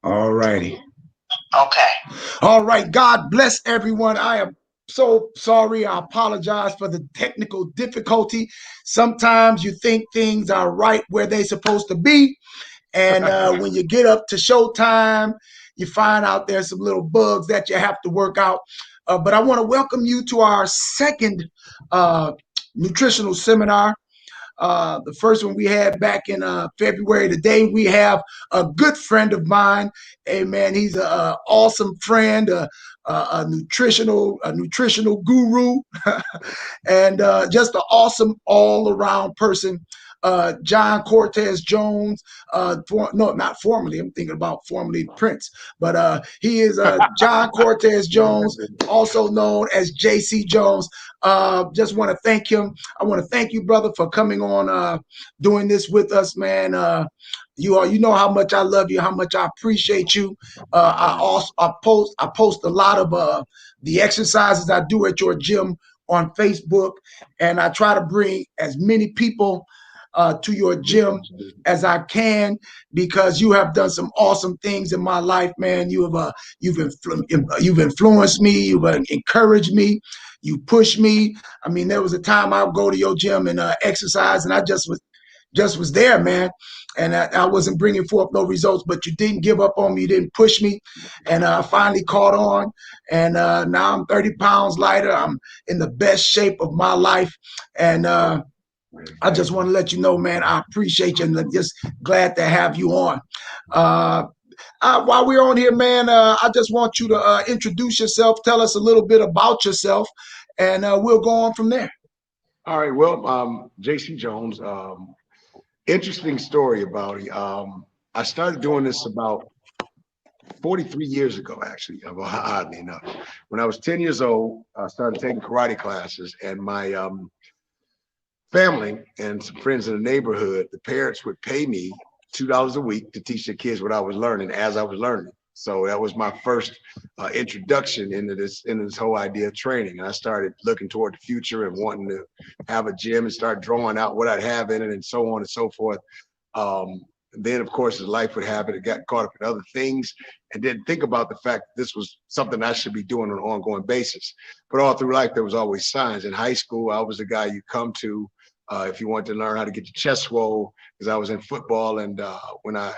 All righty. Okay. All right. God bless everyone. I am so sorry. I apologize for the technical difficulty. Sometimes you think things are right where they're supposed to be. And when you get up to showtime, you find out there's some little bugs that you have to work out. But I want to welcome you to our second nutritional seminar. The first one we had back in February. Today we have a good friend of mine. Hey man, he's an awesome friend, a nutritional guru, and just an awesome all around person. John Cortez Jones, no, not formerly. I'm thinking about formerly Prince, but he is John Cortez Jones, also known as JC Jones. Just want to thank him. I want to thank you, brother, for coming on, doing this with us, man. You know how much I love you, how much I appreciate you. I post a lot of the exercises I do at your gym on Facebook, and I try to bring as many people to your gym as I can, because you have done some awesome things in my life, man. You've influenced me, you've encouraged me, you push me. I mean, there was a time I would go to your gym and exercise, and I just was there, man. And I wasn't bringing forth no results, but you didn't give up on me. You didn't push me. And I finally caught on. And now I'm 30 pounds lighter. I'm in the best shape of my life. And I just want to let you know, man, I appreciate you, and I'm just glad to have you on. While we're on here, man, I just want you to introduce yourself, tell us a little bit about yourself, and we'll go on from there. All right. Well, JC Jones. Interesting story about it. I started doing this about 43 years ago, actually, oddly enough. When I was 10 years old, I started taking karate classes, and my family and some friends in the neighborhood, the parents would pay me $2 a week to teach the kids what I was learning as I was learning. So that was my first introduction into this whole idea of training. And I started looking toward the future and wanting to have a gym and start drawing out what I'd have in it and so on and so forth. Then, of course, as life would have it, it got caught up in other things and didn't think about the fact that this was something I should be doing on an ongoing basis. But all through life, there was always signs. In high school, I was the guy you come to if you wanted to learn how to get your chest swole, because I was in football. And when I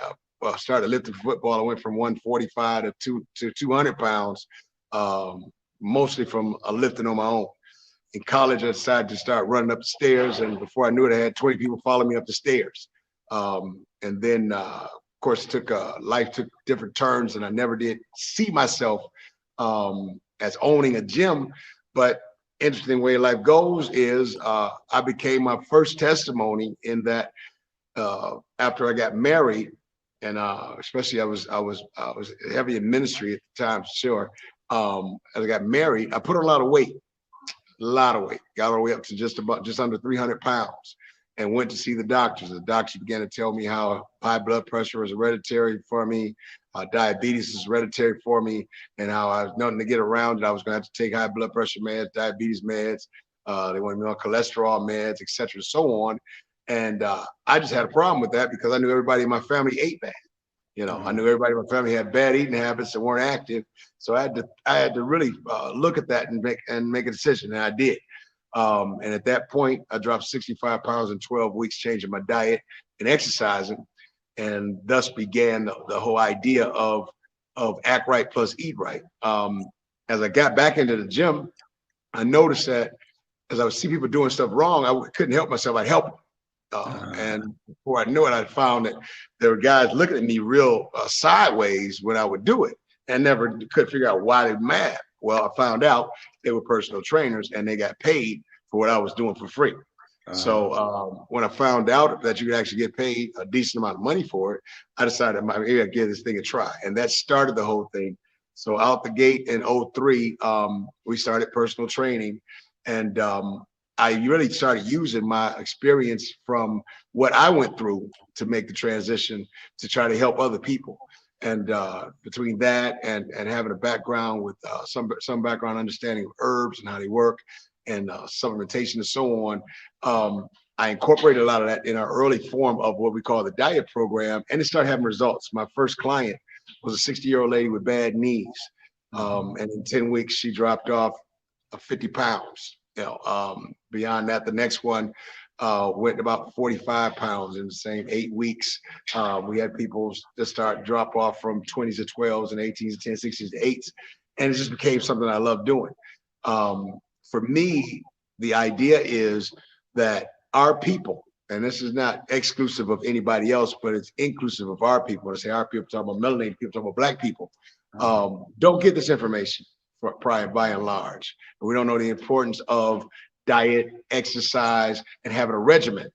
started lifting football, I went from 145 to 200 pounds, mostly from lifting on my own. In college, I decided to start running up the stairs, and before I knew it, I had 20 people following me up the stairs. And then, of course, life took different turns, and I never did see myself as owning a gym. But interesting way life goes is I became my first testimony in that after I got married, and especially I was heavy in ministry at the time, sure. As I got married, I put on a lot of weight, got all the way up to just under 300 pounds. And went to see the doctors. The doctors began to tell me how high blood pressure was hereditary for me, diabetes is hereditary for me, and how I was nothing to get around it. I was going to have to take high blood pressure meds, diabetes meds. They wanted me on cholesterol meds, et cetera, so on. And I just had a problem with that because I knew everybody in my family ate bad. I knew everybody in my family had bad eating habits and weren't active. So I had to really look at that and make a decision, and I did. And at that point, I dropped 65 pounds in 12 weeks, changing my diet and exercising, and thus began the whole idea of act right plus eat right. As I got back into the gym, I noticed that as I would see people doing stuff wrong, I couldn't help myself. I'd help them. And before I knew it, I found that there were guys looking at me real sideways when I would do it, and never could figure out why they were mad. Well, I found out they were personal trainers and they got paid for what I was doing for free. So when I found out that you could actually get paid a decent amount of money for it, I decided maybe I'd give this thing a try. And that started the whole thing. So out the gate in 2003, we started personal training. And I really started using my experience from what I went through to make the transition to try to help other people. And between that and having a background with some background understanding of herbs and how they work and supplementation and so on, I incorporated a lot of that in our early form of what we call the diet program, and it started having results. My first client was a 60-year-old lady with bad knees. And in 10 weeks, she dropped off 50 pounds. Beyond that, the next one went about 45 pounds in the same 8 weeks. We had people that start drop off from 20s to 12s and 18s to 10s, 16s to 8s. And it just became something I love doing. For me, the idea is that our people, and this is not exclusive of anybody else, but it's inclusive of our people. When I say our people, I'm talking about melanated people, talking about Black people. Don't get this information by and large. We don't know the importance of diet, exercise, and having a regimen.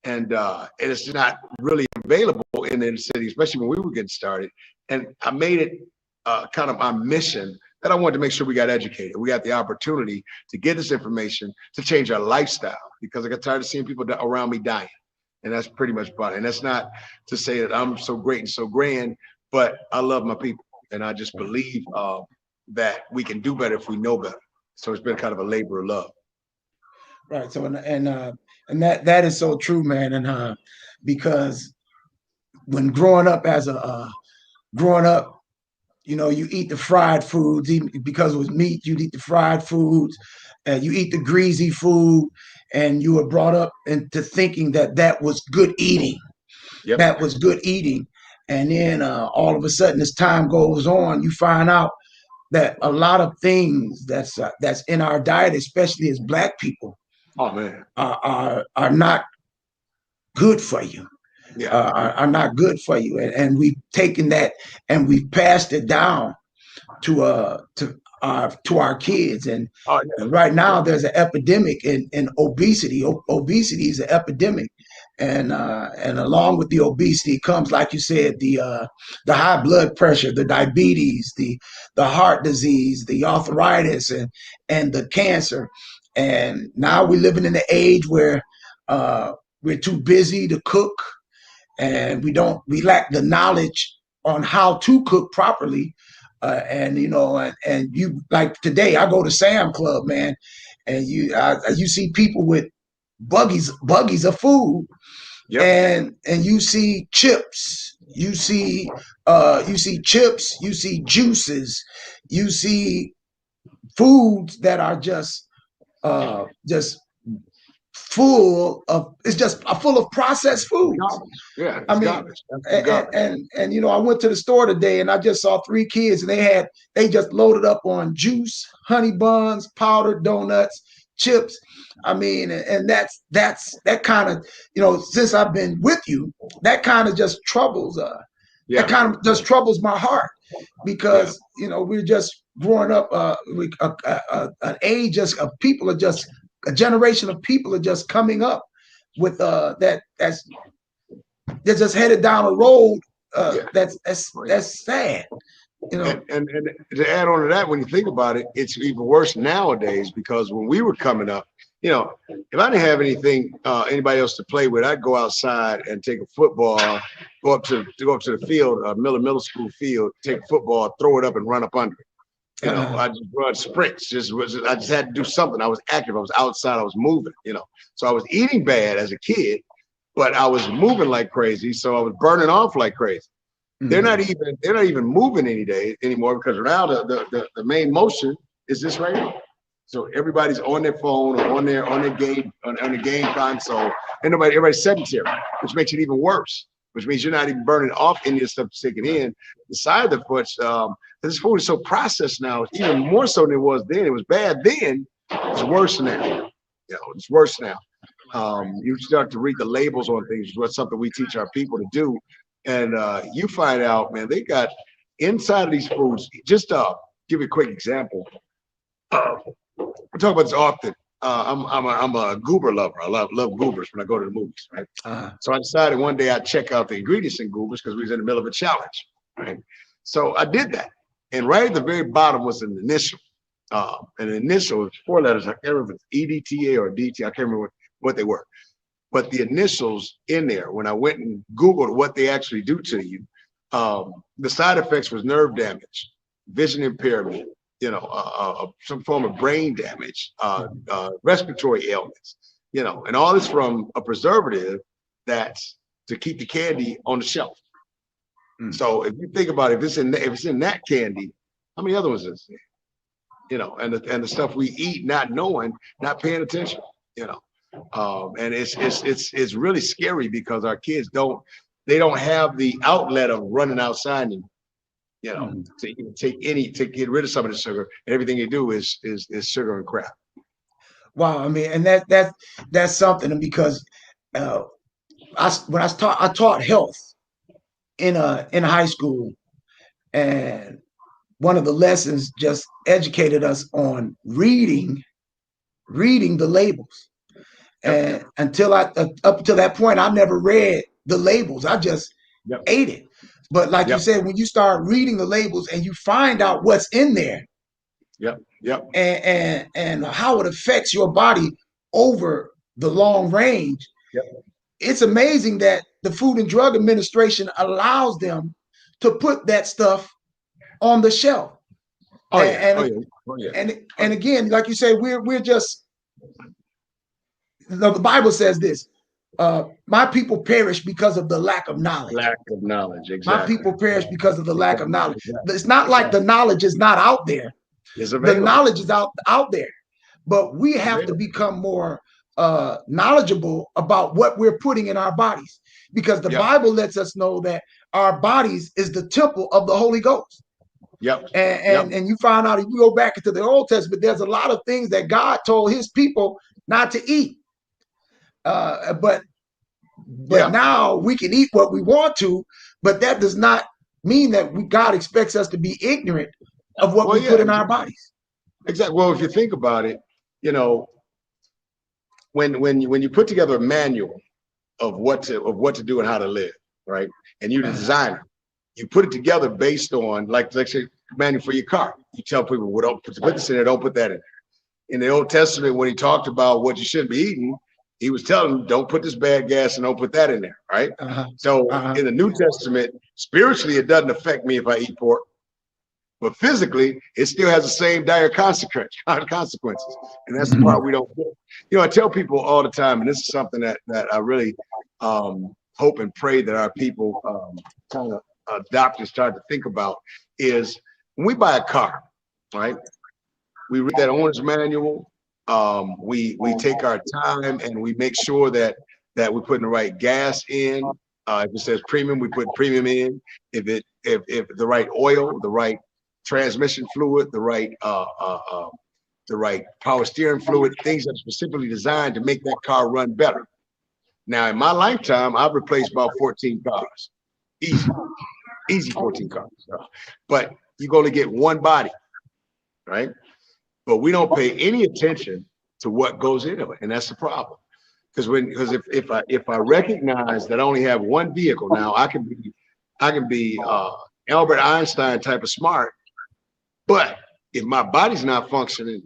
And it's not really available in the inner city, especially when we were getting started. And I made it kind of my mission that I wanted to make sure we got educated. We got the opportunity to get this information to change our lifestyle, because I got tired of seeing people around me dying. And that's pretty much about it. And that's not to say that I'm so great and so grand, but I love my people. And I just believe that we can do better if we know better. So it's been kind of a labor of love. Right. So and that is so true, man. And because when growing up, you eat the fried foods, even because it was meat. You eat the fried foods, you eat the greasy food, and you were brought up into thinking that was good eating. Yep. That was good eating, and then all of a sudden, as time goes on, you find out that a lot of things that's in our diet, especially as Black people, oh man, are not good for you. Yeah. Are not good for you, and we've taken that and we've passed it down to our kids. And right now there's an epidemic in obesity. Obesity is an epidemic, and along with the obesity comes, like you said, the high blood pressure, the diabetes, the heart disease, the arthritis, and the cancer. And now we're living in an age where we're too busy to cook, and we lack the knowledge on how to cook properly. And you, like today, I go to Sam Club, man, and you see people with buggies of food. Yep. And you see chips, you see chips, you see juices, you see foods that are just full of processed foods. Yeah, I mean, and I went to the store today and I just saw 3 kids, and they just loaded up on juice, honey buns, powdered donuts, chips. I mean, and that's that kind of, since I've been with you, that kind of just troubles that kind of just troubles my heart, because we're just growing up an age of people are just a generation of people are just coming up with that's just headed down a road that's sad. And to add on to that, when you think about it, it's even worse nowadays, because when we were coming up, if I didn't have anybody else to play with, I'd go outside and take a football, go up to the field, Miller Middle School field, take a football, throw it up and run up under it. I just run sprints. I just had to do something. I was active. I was outside. I was moving. So I was eating bad as a kid, but I was moving like crazy. So I was burning off like crazy. Mm-hmm. They're not even moving anymore, because now the main motion is this right here. So everybody's on their phone or on their game on the game console, and everybody's sedentary, which makes it even worse. Which means you're not even burning off any of the stuff you're taking in. The side of the foot, this food is so processed now, even more so than it was then. It was bad then. It's worse now. It's worse now. You start to read the labels on things, which is something we teach our people to do. And you find out, man, they got inside of these foods. Just give you a quick example. We talk about this often. I'm a goober lover. I love goobers when I go to the movies, right? So I decided one day I'd check out the ingredients in goobers, because we was in the middle of a challenge, right? So I did that, and right at the very bottom was an initial. And the initial was 4 letters. I can't remember if it's EDTA or DT. I can't remember what they were. But the initials in there, when I went and Googled what they actually do to you, the side effects was nerve damage, vision impairment, some form of brain damage, respiratory ailments, and all this from a preservative that's to keep the candy on the shelf. So if you think about it, if it's in that candy, how many other ones is there? You know, and the stuff we eat, not knowing, not paying attention. You know, and it's really scary because our kids don't have the outlet of running outside and, you know, to even to get rid of some of the sugar, and everything they do is sugar and crap. Wow, I mean, and that's something, because I taught health in high school, and one of the lessons just educated us on reading the labels. And up until that point, I never read the labels. I just ate it. But like you said, when you start reading the labels and you find out what's in there, and how it affects your body over the long range, it's amazing that the Food and Drug Administration allows them to put that stuff on the shelf. And again, like you say, we're just, the Bible says this: my people perish because of the lack of knowledge. Lack of knowledge, exactly. My people perish because of the lack of knowledge. It's not like the knowledge is not out there. The knowledge is out there, but we have to become more knowledgeable about what we're putting in our bodies, because the Bible lets us know that our bodies is the temple of the Holy Ghost. And you find out, if you go back into the Old Testament, there's a lot of things that God told his people not to eat. But now we can eat what we want to, but that does not mean that God expects us to be ignorant of what we put in our bodies. Exactly. Well, if you think about it, you know, when you put together a manual of what to do and how to live, right? And you design it, you put it together based on, like say, manual for your car. You tell people, well, don't put this in there, don't put that in there. In the Old Testament, when he talked about what you shouldn't be eating, he was telling them, don't put this bad gas and don't put that in there, right? In the New Testament, spiritually, it doesn't affect me if I eat pork, but physically, it still has the same dire consequences. And that's the part we don't do. You know, I tell people all the time, and this is something that I really hope and pray that our people kind of adopt and start to think about, is when we buy a car, right? We read that owner's manual. We take our time and we make sure that we're putting the right gas in. If it says premium, we put premium in. If the right oil, the right transmission fluid, the right power steering fluid, things that are specifically designed to make that car run better. Now, in my lifetime, I've replaced about 14 cars. Easy 14 cars. But you're going to get one body, right? But we don't pay any attention to what goes into it, and that's the problem. Because if I recognize that I only have one vehicle, now I can be Albert Einstein type of smart, but if my body's not functioning,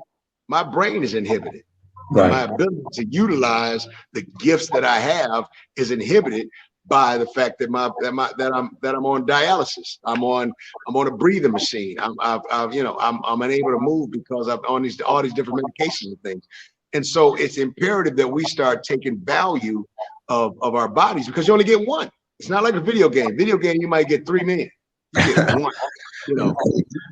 my brain is inhibited. Right. My ability to utilize the gifts that I have is inhibited by the fact that I'm on dialysis. I'm on a breathing machine. I'm unable to move because I'm on all these different medications and things. And so it's imperative that we start taking value of our bodies, because you only get one. It's not like a video game. Video game, you might get 3 million. You get one. You know,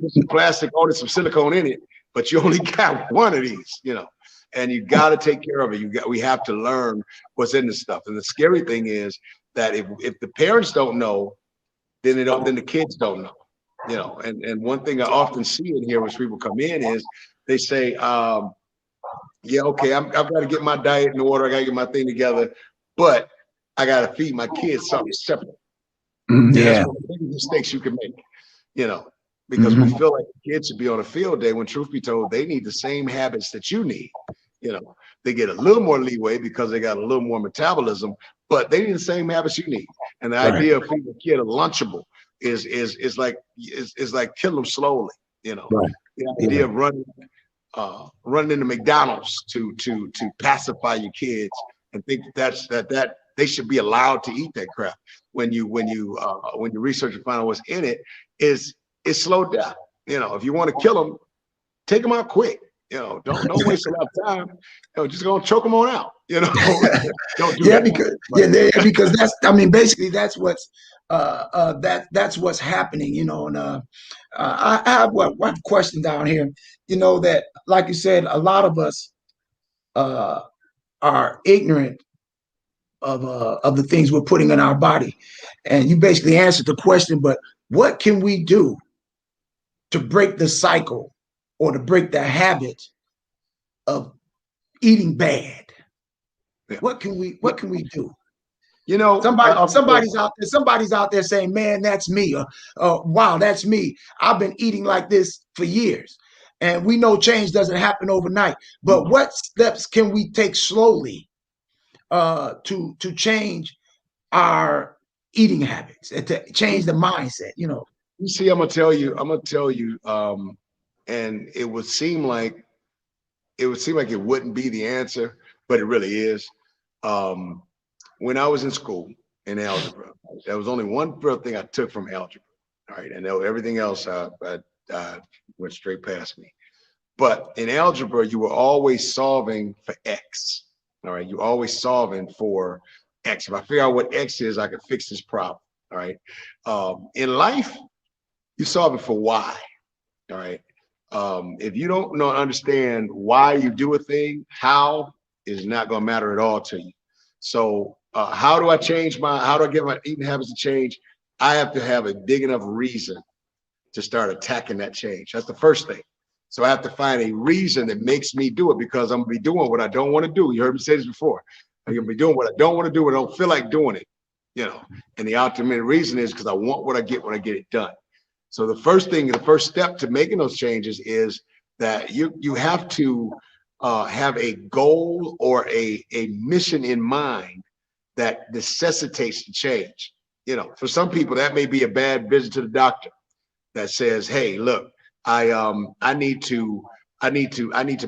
some plastic, there's some silicone in it, but you only got one of these. You know, and you got to take care of it. We have to learn what's in this stuff. And the scary thing is that if the parents don't know, then the kids don't know. You know, and one thing I often see in here when people come in is they say, yeah, okay, I've got to get my diet in order, I got to get my thing together, but I got to feed my kids something separate. That's one of the biggest mistakes you can make, you know, because we feel like the kids should be on a field day when, truth be told, they need the same habits that you need. You know, they get a little more leeway because they got a little more metabolism, but they need the same habits you need. And the idea of feeding a kid a Lunchable is like killing them slowly. You know, the idea of running into McDonald's to pacify your kids and think that they should be allowed to eat that crap. When you research and find out what's in it, is slow death. You know, if you want to kill them, take them out quick. Don't waste a lot of time. Just gonna choke them on out. Don't do Yeah, that. because But that's, I mean, basically that's what's that's what's happening, and I have one question down here, that, like you said, a lot of us uh are ignorant of the things we're putting in our body, and you basically answered the question. But what can we do to break the cycle or to break the habit of eating bad? yeah. What can we do? Well, Somebody's out there saying, man, that's me. Wow, that's me. I've been eating like this for years. And we know change doesn't happen overnight. But what steps can we take slowly to change our eating habits and to change the mindset? you see, I'm gonna tell you, and it would seem like it wouldn't be the answer, but it really is. Um, when I was in school in algebra, there was only one real thing I took from algebra. All right, and everything else I went straight past me. But in algebra, you were always solving for X. All right, you always solving for X. If I figure out what X is, I can fix this problem. All right. In life, you're solving for Y. All right. If you don't know understand why you do a thing, how is not going to matter at all to you. So, how do I get my eating habits to change? I have to have a big enough reason to start attacking that change. That's the first thing. So I have to find a reason that makes me do it, because I'm gonna be doing what I don't want to do. You heard me say this before. I'm gonna be doing what I don't want to do, but I don't feel like doing it. And the ultimate reason is because I want what I get when I get it done. So the first step to making those changes is that you have to have a goal or a mission in mind that necessitates the change. For some people that may be a bad visit to the doctor that says, "Hey, look, I need to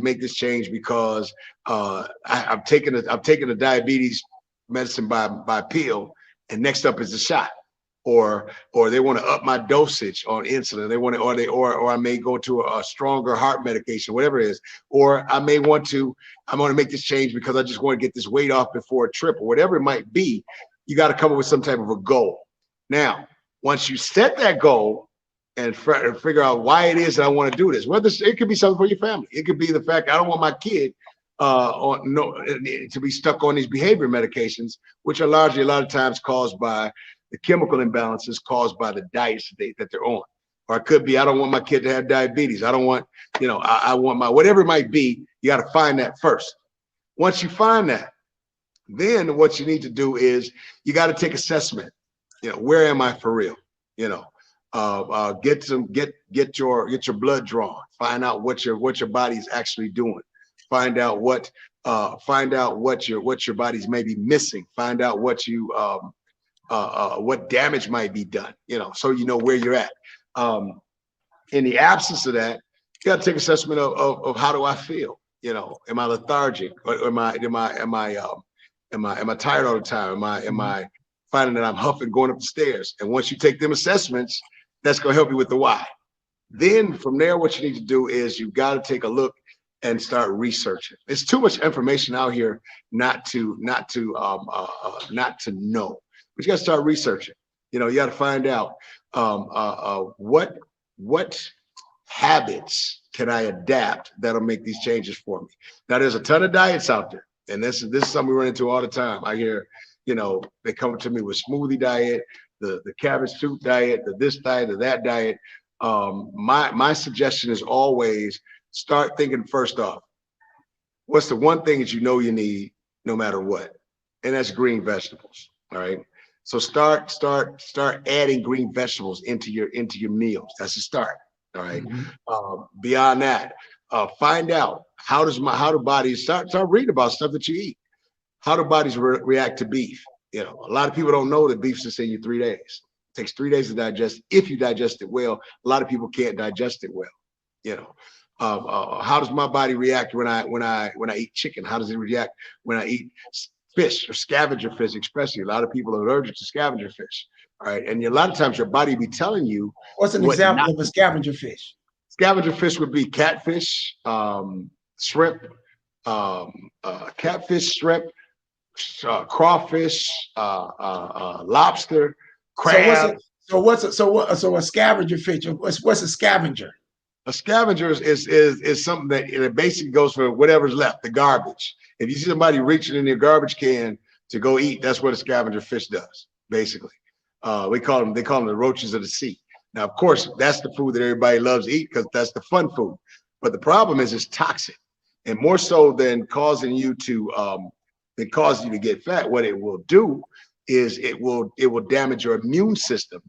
make this change because I'm taking a diabetes medicine by pill, and next up is a shot." Or they want to up my dosage on insulin. They want to, or I may go to a stronger heart medication, whatever it is. Or I'm going to make this change because I just want to get this weight off before a trip, or whatever it might be. You got to come up with some type of a goal. Now, once you set that goal and figure out why it is that I want to do this, whether it could be something for your family, it could be the fact I don't want my kid to be stuck on these behavior medications, which are largely a lot of times caused by the chemical imbalances caused by the diets that they're on. Or it could be, I don't want my kid to have diabetes. I don't want, I want my, whatever it might be, you got to find that first. Once you find that, then what you need to do is you got to take assessment. Where am I for real? Get your blood drawn. Find out what your body's actually doing. Find out what your body's maybe missing. Find out what damage might be done, so you know where you're at. In the absence of that, you got to take assessment of how do I feel? Am I lethargic? Or am I tired all the time? Am I finding that I'm huffing going up the stairs? And once you take them assessments, that's going to help you with the why. Then from there, what you need to do is you've got to take a look and start researching. There's too much information out here not to know. But you got to start researching. You got to find out what habits can I adapt that'll make these changes for me. Now, there's a ton of diets out there, and this is something we run into all the time. I hear, they come to me with smoothie diet, the cabbage soup diet, the this diet, the that diet. My suggestion is always start thinking first off, what's the one thing that you need no matter what, and that's green vegetables. All right. So start adding green vegetables into your meals. That's a start. All right. Beyond that, find out how do bodies start reading about stuff that you eat. How do bodies react to beef? A lot of people don't know that beef's just in you 3 days. It takes 3 days to digest. If you digest it well, a lot of people can't digest it well. How does my body react when I eat chicken? How does it react when I eat fish or scavenger fish? Especially, a lot of people are allergic to scavenger fish. All right, and a lot of times your body be telling you What's an what example not. of a scavenger fish? Scavenger fish would be catfish, shrimp, catfish, shrimp, crawfish, lobster, So what's crab. a so a scavenger fish? What's a scavenger? A scavenger is something that it basically goes for whatever's left, the garbage. If you see somebody reaching in their garbage can to go eat, that's what a scavenger fish does, basically. They call them the roaches of the sea. Now, of course, that's the food that everybody loves to eat because that's the fun food. But the problem is it's toxic, and more so than causing you to get fat. What it will do is it will damage your immune system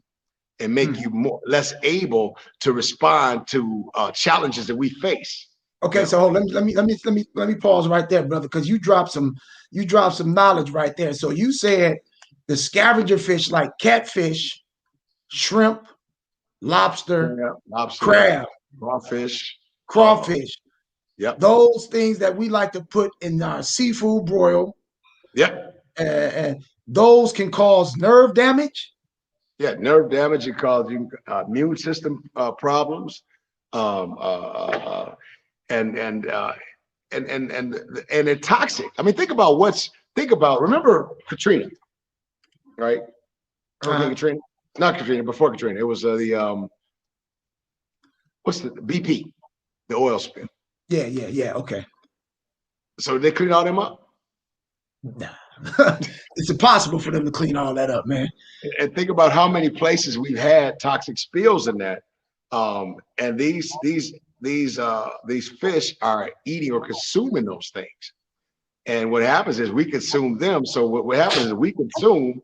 and make you less able to respond to challenges that we face. Okay, so let me pause right there, brother, because you dropped some knowledge right there. So you said the scavenger fish like catfish, shrimp, lobster, Yeah, lobster, crab, crawfish. crawfish, Yep. those things that we like to put in our seafood broil, Yep. and those can cause nerve damage. Yeah, nerve damage. It causes you immune system problems, um, uh, uh, and and uh, and they're toxic. I mean, think about. Remember Katrina, right? Hurricane Uh-huh. Katrina, not Katrina, before Katrina. It was the what's the BP, the oil spill. Yeah. Okay. So they clean all them up. Nah. It's impossible for them to clean all that up, man. And think about how many places we've had toxic spills in that. And these fish are eating or consuming those things. And what happens is we consume them. So what happens is we consume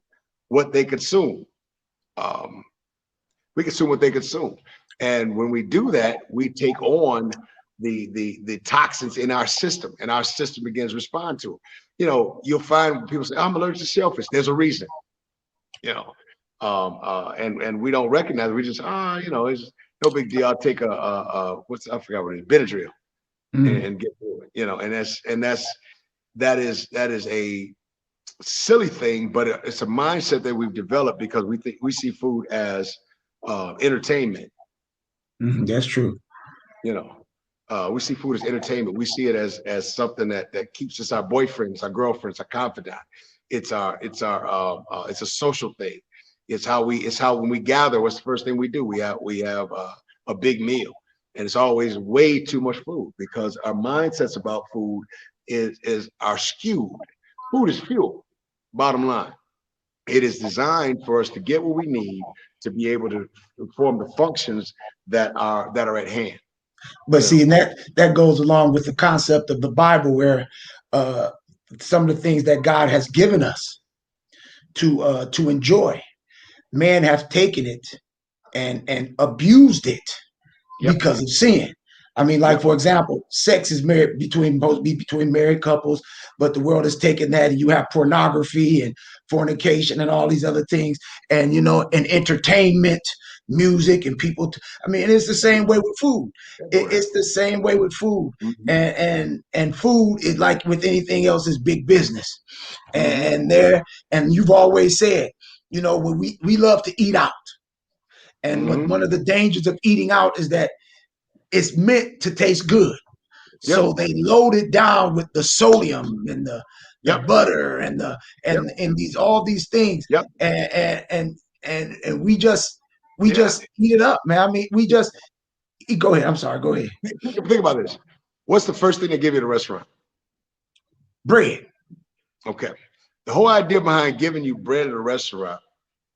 what they consume. Um, we consume what they consume. And when we do that, we take on the toxins in our system, and our system begins to respond to it. You know, you'll find people say, I'm allergic to shellfish. There's a reason, you know. And we don't recognize it. We just, it's no big deal. I'll take I forgot what it is, Benadryl, and get through it, you know. And that is a silly thing, but it's a mindset that we've developed because we see food as entertainment. That's true. You know, we see food as entertainment. We see it as something that keeps us our boyfriends, our girlfriends, our confidant. It's a social thing. It's how when we gather, what's the first thing we do? We have a big meal, and it's always way too much food because our mindsets about food are skewed. Food is fuel. Bottom line, it is designed for us to get what we need to be able to perform the functions that are at hand. But see, and that goes along with the concept of the Bible, where some of the things that God has given us to enjoy, man have taken it and abused it because of sin. I mean, like for example, sex is supposed to be between married couples, but the world has taken that, and you have pornography and fornication and all these other things, and and entertainment, music, and people. I mean, it's the same way with food. It's the same way with food, and food is like with anything else is big business, and you've always said, when we love to eat out, and one of the dangers of eating out is that it's meant to taste good. So they load it down with the sodium and the butter and these all these things. And we just eat it up, man. I mean, go ahead. I'm sorry, go ahead. Think about this. What's the first thing they give you at a restaurant? Bread. Okay. The whole idea behind giving you bread at a restaurant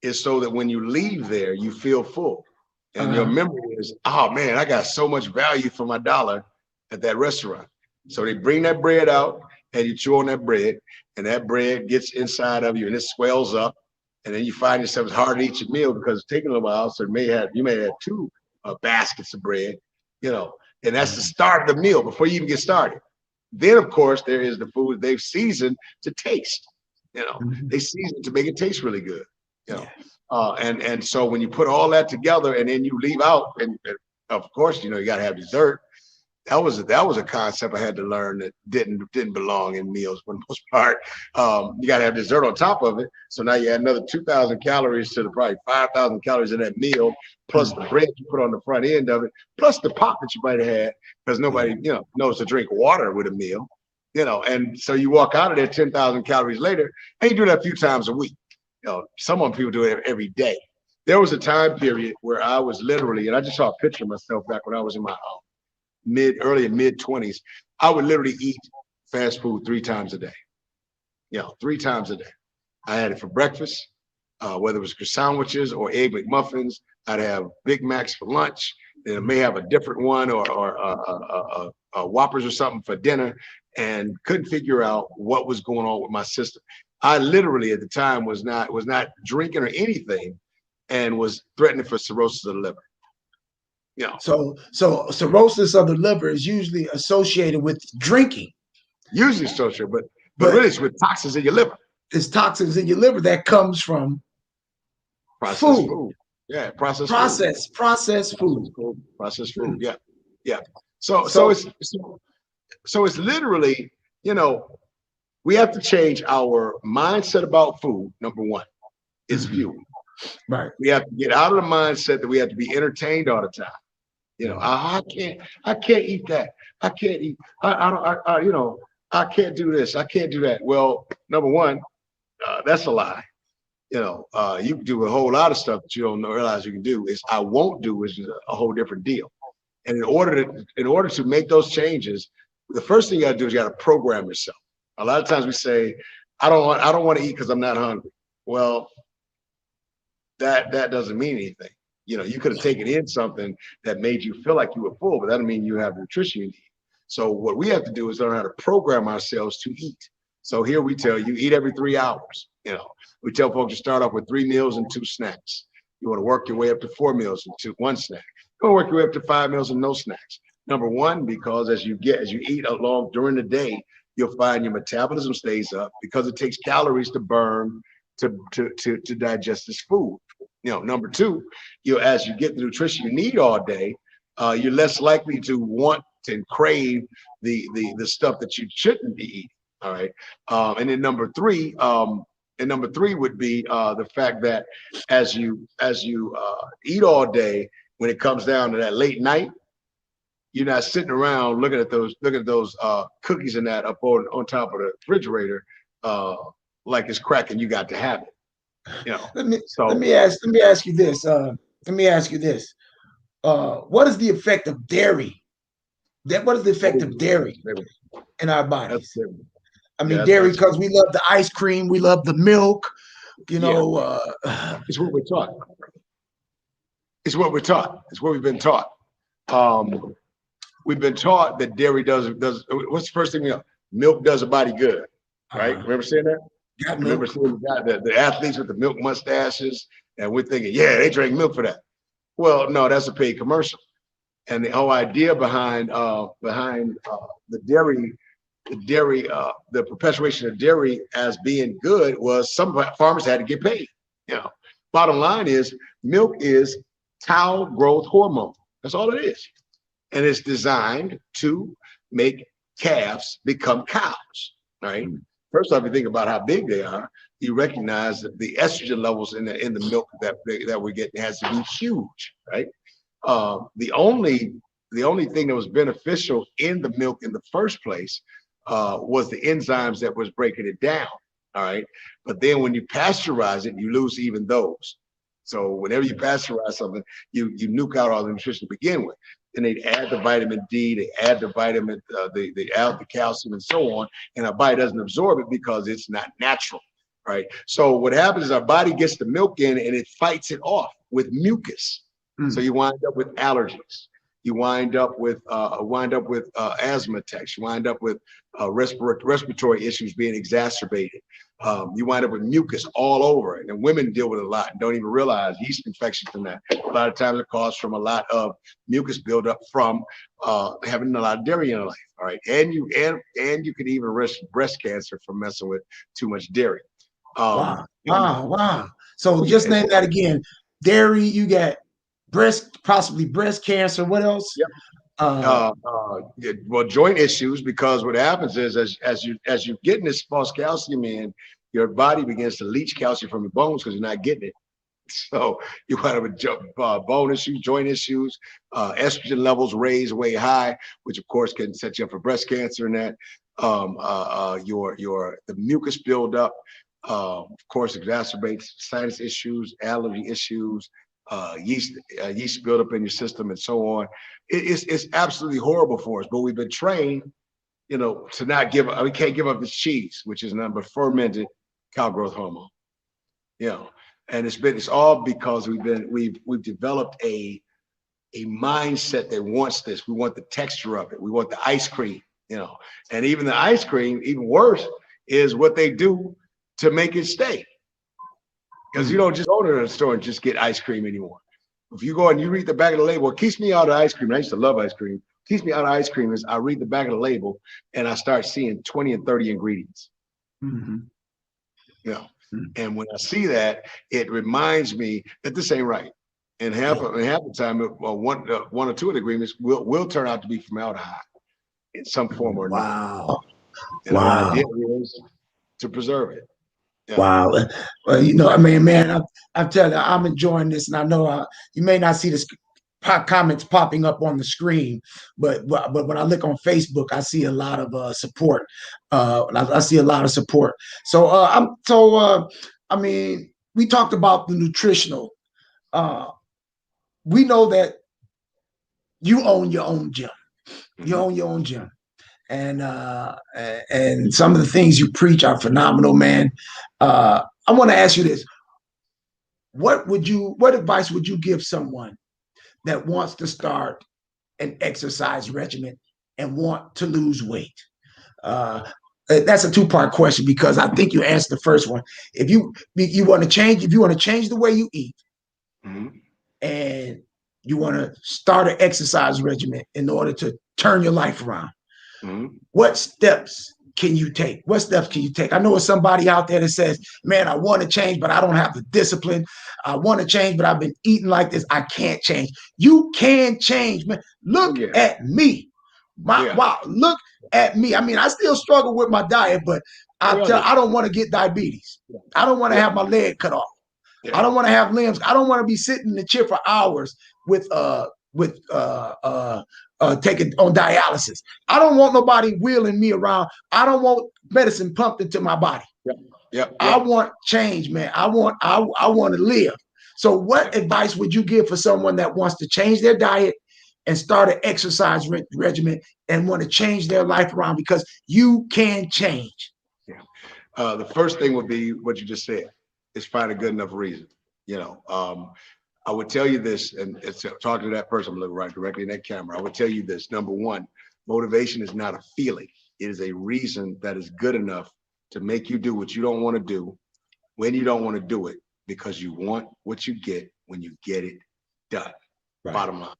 is so that when you leave there, you feel full. And your memory is, oh man, I got so much value for my dollar at that restaurant. So they bring that bread out and you chew on that bread, and that bread gets inside of you and it swells up. And then you find yourself it's hard to eat your meal because it's taking a while. So you may have two baskets of bread, and that's the start of the meal before you even get started. Then, of course, there is the food they've seasoned to taste. They season to make it taste really good. And so when you put all that together and then you leave out, and of course, you got to have dessert. that was a concept I had to learn that didn't belong in meals for the most part. You got to have dessert on top of it, so now you add another 2,000 calories to the probably 5,000 calories in that meal, plus the bread you put on the front end of it, plus the pop that you might have had, because nobody knows to drink water with a meal, and so you walk out of there 10,000 calories later, and you do that a few times a week. Some people do it every day. There was a time period where I was literally, and I just saw a picture of myself back when I was in my early and mid 20s, I would literally eat fast food 3 times a day. 3 times a day. I had it for breakfast, whether it was sandwiches or egg McMuffins. I'd have Big Macs for lunch. And I may have a different one or Whoppers or something for dinner, and couldn't figure out what was going on with my system. I literally at the time was not drinking or anything, and was threatening for cirrhosis of the liver. So cirrhosis of the liver is usually associated with drinking. Usually associated, but really it's with toxins in your liver. It's toxins in your liver that comes from processed food. Yeah, processed food. Yeah. So it's literally, we have to change our mindset about food. Number one, is fuel. Right. We have to get out of the mindset that we have to be entertained all the time. I can't eat that. I can't eat. I can't do this. I can't do that. Well, number one, that's a lie. You can do a whole lot of stuff that you don't realize you can do. I won't do is a whole different deal. And in order to make those changes, the first thing you got to do is you got to program yourself. A lot of times we say, I don't want to eat because I'm not hungry. Well, that doesn't mean anything. You could have taken in something that made you feel like you were full, but that doesn't mean you have the nutrition you need. So what we have to do is learn how to program ourselves to eat. So here we tell you, eat every 3 hours. We tell folks to start off with 3 meals and 2 snacks. You want to work your way up to 4 meals and 1 snack. You want to work your way up to 5 meals and no snacks. Number one, because as you eat along during the day, you'll find your metabolism stays up because it takes calories to burn to digest this food. Number two, as you get the nutrition you need all day, you're less likely to want and crave the stuff that you shouldn't be eating. All right. And then number three would be the fact that as you eat all day, when it comes down to that late night, you're not sitting around looking at those cookies and that up on top of the refrigerator like it's cracking. You got to have it. Let me ask you this. What is the effect of dairy? What is the effect of dairy in our bodies? Dairy, because we love the ice cream, we love the milk. It's what we're taught. It's what we're taught. It's what we've been taught. We've been taught that dairy does. What's the first thing we know? Milk does a body good, right? Remember saying that? Remember seeing the athletes with the milk mustaches, and we're thinking, yeah, they drank milk for that. Well, no, that's a paid commercial. And the whole idea behind the dairy, the perpetuation of dairy as being good was some farmers had to get paid. Bottom line is milk is cow growth hormone. That's all it is, and it's designed to make calves become cows. Right. First off, you think about how big they are, you recognize that the estrogen levels in the milk that we're getting has to be huge, right? The only thing that was beneficial in the milk in the first place was the enzymes that was breaking it down, all right? But then when you pasteurize it, you lose even those. So whenever you pasteurize something, you nuke out all the nutrition to begin with. Then they add the vitamin D, they add the vitamin, they add the calcium and so on, and our body doesn't absorb it because it's not natural, right? So what happens is our body gets the milk in and it fights it off with mucus. So you wind up with allergies. You wind up with asthma attacks. You wind up with respiratory issues being exacerbated. You wind up with mucus all over it. And women deal with it a lot and don't even realize yeast infections from that. A lot of times it causes from a lot of mucus buildup from having a lot of dairy in your life. All right. And you can even risk breast cancer from messing with too much dairy. Wow. So just name that again. Dairy, you got possibly breast cancer. What else? Yep. Well, joint issues, because what happens is as you getting this false calcium in, your body begins to leach calcium from your bones because you're not getting it. So you have bone issues, joint issues, estrogen levels raised way high, which of course can set you up for breast cancer and that. The mucus buildup, of course, exacerbates sinus issues, allergy issues, yeast buildup in your system, and so on. It's absolutely horrible for us. But we've been trained, to not give up. We can't give up this cheese, which is nothing but fermented cow growth hormone. And it's all because we've developed a mindset that wants this. We want the texture of it. We want the ice cream, and even the ice cream, even worse, is what they do to make it stay. Because you don't just go to the store and just get ice cream anymore. If you go and you read the back of the label, what keeps me out of ice cream, I used to love ice cream. What keeps me out of ice cream is I read the back of the label and I start seeing 20 and 30 ingredients. Mm-hmm. And when I see that, it reminds me that this ain't right. And half the time, one or two of the ingredients will turn out to be formaldehyde in some form or another. Wow. And the idea is to preserve it. Yeah. Wow. Well, I mean, man, I'm telling you, I'm enjoying this, and I know you may not see the comments popping up on the screen, but when I look on Facebook, I see a lot of support. I see a lot of support. So I mean, we talked about the nutritional. We know that you own your own gym. You own your own gym. And some of the things you preach are phenomenal, man. I want to ask you this: what advice would you give someone that wants to start an exercise regimen and want to lose weight? That's a two-part question, because I think you answered the first one. If you want to change, the way you eat, and you want to start an exercise regimen in order to turn your life around, what steps can you take? I know there's somebody out there that says, man, I want to change, but I don't have the discipline. I want to change, but I've been eating like this. I can't change. You can change, man. Look at me. Wow, look at me. I mean, I still struggle with my diet, but I don't want to get diabetes. I don't want to have my leg cut off. I don't want to have limbs. I don't want to be sitting in the chair for hours with taking on dialysis. I don't want nobody wheeling me around. I don't want medicine pumped into my body. I want change, man. I want to live. So what advice would you give for someone that wants to change their diet and start an exercise regimen and want to change their life around? Because you can change. The first thing would be what you just said, is find a good enough reason. I would tell you this, and it's talking to that person, I'm looking right directly in that camera. I would tell you this: number one, motivation is not a feeling. It is a reason that is good enough to make you do what you don't want to do when you don't want to do it, because you want what you get when you get it done. Right. Bottom line.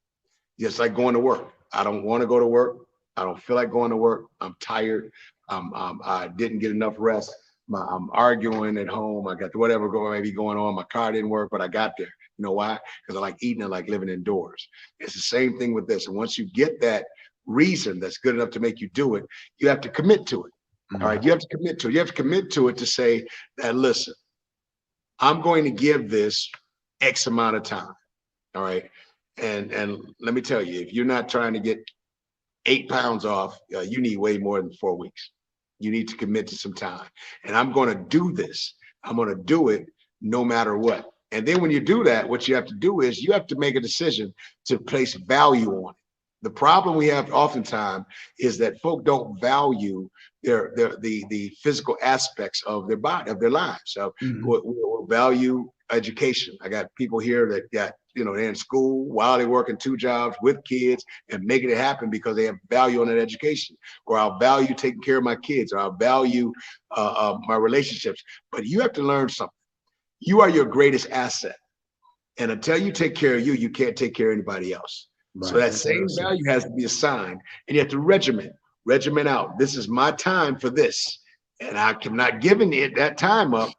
Just like going to work. I don't want to go to work. I don't feel like going to work. I'm tired. I didn't get enough rest. I'm arguing at home. I got whatever maybe going on. My car didn't work, but I got there. You know why? Because I like eating and like living indoors. It's the same thing with this. And once you get that reason that's good enough to make you do it, you have to commit to it. All right. You have to commit to it. You have to commit to it to say that, listen, I'm going to give this X amount of time. All right. And let me tell you, if you're not trying to get 8 pounds off, you need way more than 4 weeks. You need to commit to some time. And I'm going to do this. I'm going to do it no matter what. And then when you do that, what you have to do is you have to make a decision to place value on it. The problem we have oftentimes is that folk don't value the physical aspects of their body, of their lives. So we'll value education. I got people here that got, they're in school while they're working 2 jobs with kids and making it happen because they have value on that education, or I'll value taking care of my kids, or I'll value my relationships. But you have to learn something. You are your greatest asset. And until you take care of you, you can't take care of anybody else. Right. So that same value has to be assigned, and you have to regiment out. This is my time for this. And I'm not giving it that time up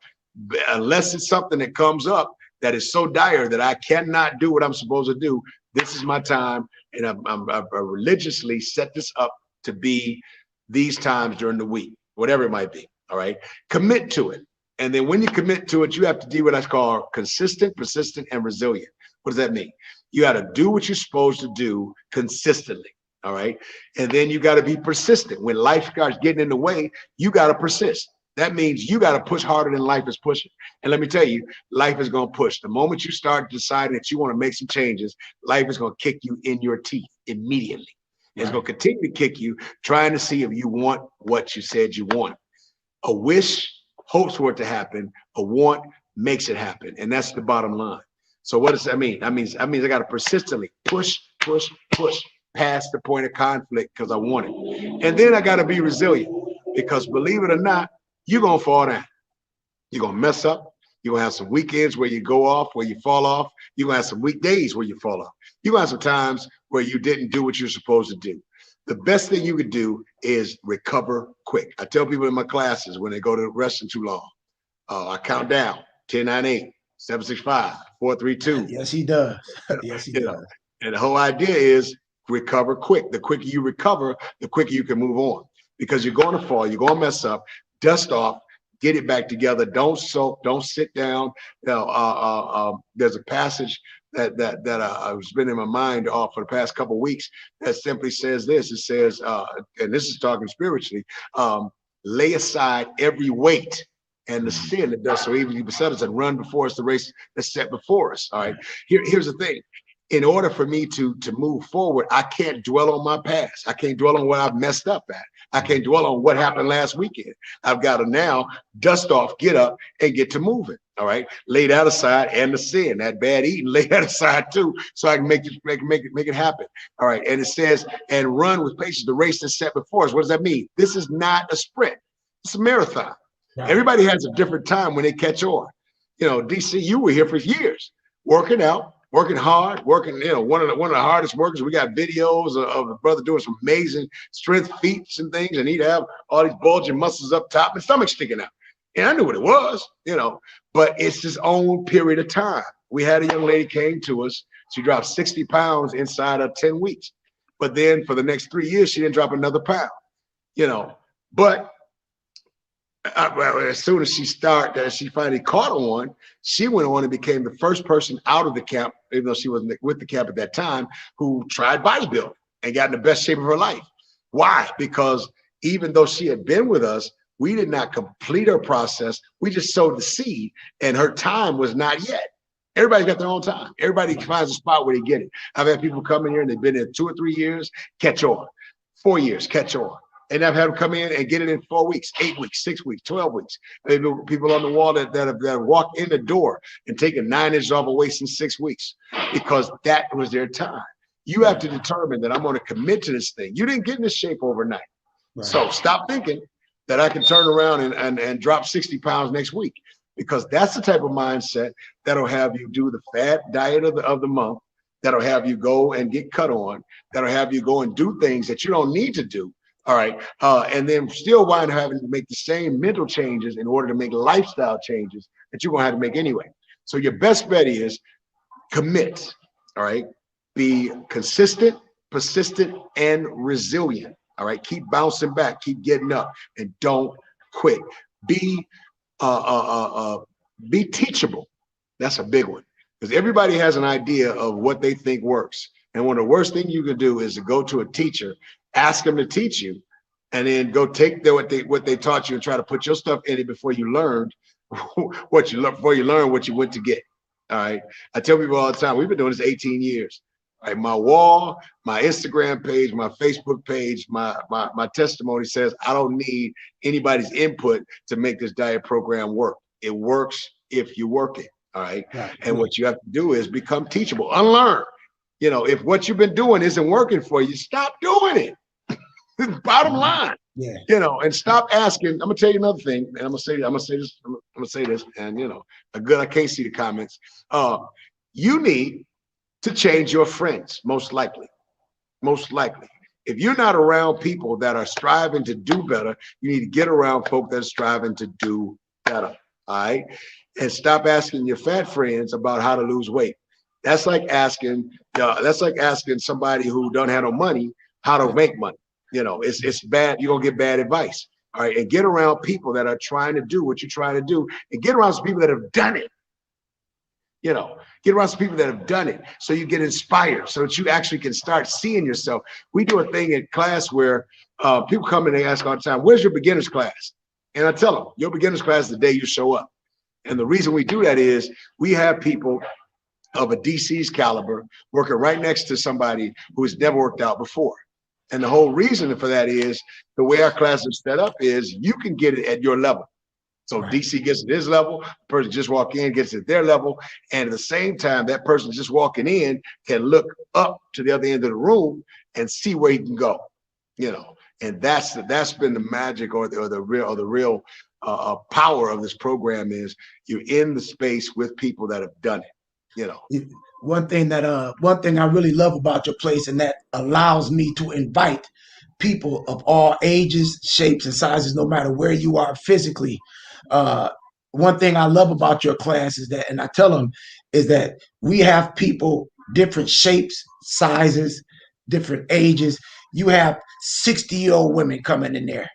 unless it's something that comes up that is so dire that I cannot do what I'm supposed to do, this is my time. And I religiously set this up to be these times during the week, whatever it might be. All right. Commit to it. And then when you commit to it, you have to do what I call consistent, persistent, and resilient. What does that mean? You got to do what you're supposed to do consistently. All right. And then you got to be persistent. When life starts getting in the way, you got to persist. That means you got to push harder than life is pushing. And let me tell you, life is going to push. The moment you start deciding that you want to make some changes, life is going to kick you in your teeth immediately. Right. It's going to continue to kick you, trying to see if you want what you said you want. A wish hopes for it to happen. A want makes it happen. And that's the bottom line. So what does that mean? That means I got to persistently push past the point of conflict because I want it. And then I got to be resilient because, believe it or not, you're going to fall down. You're going to mess up. You're going to have some weekends where you go off, where you fall off. You're going to have some weekdays where you fall off. You're going to have some times where you didn't do what you're supposed to do. The best thing you could do is recover quick. I tell people in my classes when they go to the restroom too long, I count down 10, 9, 8, 7, 6, 5, 4, 3, 2. Yes, he does. Yes, he does. And the whole idea is recover quick. The quicker you recover, the quicker you can move on, because you're going to fall, you're going to mess up. Dust off, get it back together. Don't soak, don't sit down. There's a passage that has been in my mind for the past couple of weeks that simply says this. It says, and this is talking spiritually, lay aside every weight and the sin that does so easily beset us and run before us the race that's set before us. All right. Here's the thing. In order for me to move forward, I can't dwell on my past. I can't dwell on what I've messed up at. I can't dwell on what happened last weekend. I've got to now dust off, get up, and get to moving. All right. Lay that aside, and the sin, that bad eating, lay that aside too, so I can make it happen. All right. And it says, and run with patience the race that's set before us. What does that mean? This is not a sprint. It's a marathon. Right. Everybody has a different time when they catch on. You know, DC, you were here for years, working out, working hard, working, one of the hardest workers. We got videos of the brother doing some amazing strength feats and things, and he'd have all these bulging muscles up top and stomach sticking out. And I knew what it was, but it's his own period of time. We had a young lady came to us. She dropped 60 pounds inside of 10 weeks. But then for the next 3 years, she didn't drop another pound, But as soon as she finally caught on, she went on and became the first person out of the camp, even though she wasn't with the camp at that time, who tried bodybuilding and got in the best shape of her life. Why? Because even though she had been with us, we did not complete her process. We just sowed the seed, and her time was not yet. Everybody's got their own time. Everybody finds a spot where they get it. I've had people come in here and they've been there 2 or 3 years, catch on. 4 years, catch on. And I've had them come in and get it in 4 weeks, 8 weeks, 6 weeks, 12 weeks. People on the wall that have walked in the door and taken 9 inches off a waist in 6 weeks because that was their time. You have to determine that I'm going to commit to this thing. You didn't get in this shape overnight. Right. So stop thinking that I can turn around and drop 60 pounds next week, because that's the type of mindset that'll have you do the fat diet of the month, that'll have you go and get cut on, that'll have you go and do things that you don't need to do. All right. And then still wind up having to make the same mental changes in order to make lifestyle changes that you're going to have to make anyway. So your best bet is commit. All right. Be consistent, persistent, and resilient. All right. Keep bouncing back, keep getting up, and don't quit. Be teachable. That's a big one, because everybody has an idea of what they think works. And one of the worst things you can do is to go to a teacher, ask them to teach you, and then go take what they taught you and try to put your stuff in it before you learned what you went to get. All right. I tell people all the time, we've been doing this 18 years. All right. My wall, my Instagram page, my Facebook page, my testimony says I don't need anybody's input to make this diet program work. It works if you work it. All right. And what you have to do is become teachable, unlearn. If what you've been doing isn't working for you, stop doing it. Bottom line. Yeah. And stop asking. I'm gonna tell you another thing, and I'm gonna say this, and I can't see the comments. You need to change your friends, most likely. If you're not around people that are striving to do better, you need to get around folk that are striving to do better. All right. and stop asking your fat friends about how to lose weight. That's like asking somebody who don't have no money how to make money. It's bad. You're gonna get bad advice. All right, and get around people that are trying to do what you're trying to do, and get around some people that have done it. Get around some people that have done it, so you get inspired, so that you actually can start seeing yourself. We do a thing in class where people come and they ask all the time, "Where's your beginner's class?" And I tell them, "Your beginner's class is the day you show up." And the reason we do that is we have people of a DC's caliber working right next to somebody who has never worked out before. And the whole reason for that is the way our class is set up is you can get it at your level. So Right. DC gets at his level, the person just walk in gets at their level, and at the same time, that person just walking in can look up to the other end of the room and see where he can go. And that's been the magic or the real power of this program is you're in the space with people that have done it. One thing I really love about your place, and that allows me to invite people of all ages, shapes, and sizes, no matter where you are physically. Uh, One thing I love about your class is that, and I tell them, is that we have people different shapes, sizes, different ages. You have 60-year-old women coming in there.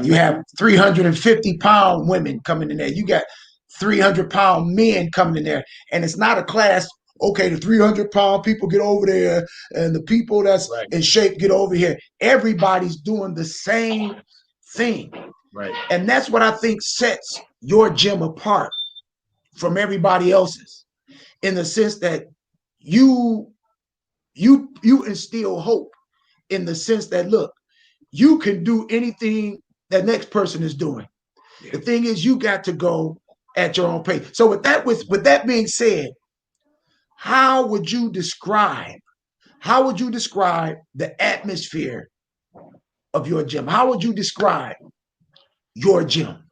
You have 350-pound women coming in there. You got 300-pound men coming in there. And it's not a class, okay, the 300-pound people get over there and the people that's Right. in shape get over here. Everybody's doing the same thing. Right. And that's what I think sets your gym apart from everybody else's, in the sense that you instill hope, in the sense that, look, you can do anything that next person is doing. Yeah. The thing is, you got to go at your own pace. So with that being said, how would you describe the atmosphere of your gym? How would you describe your gym?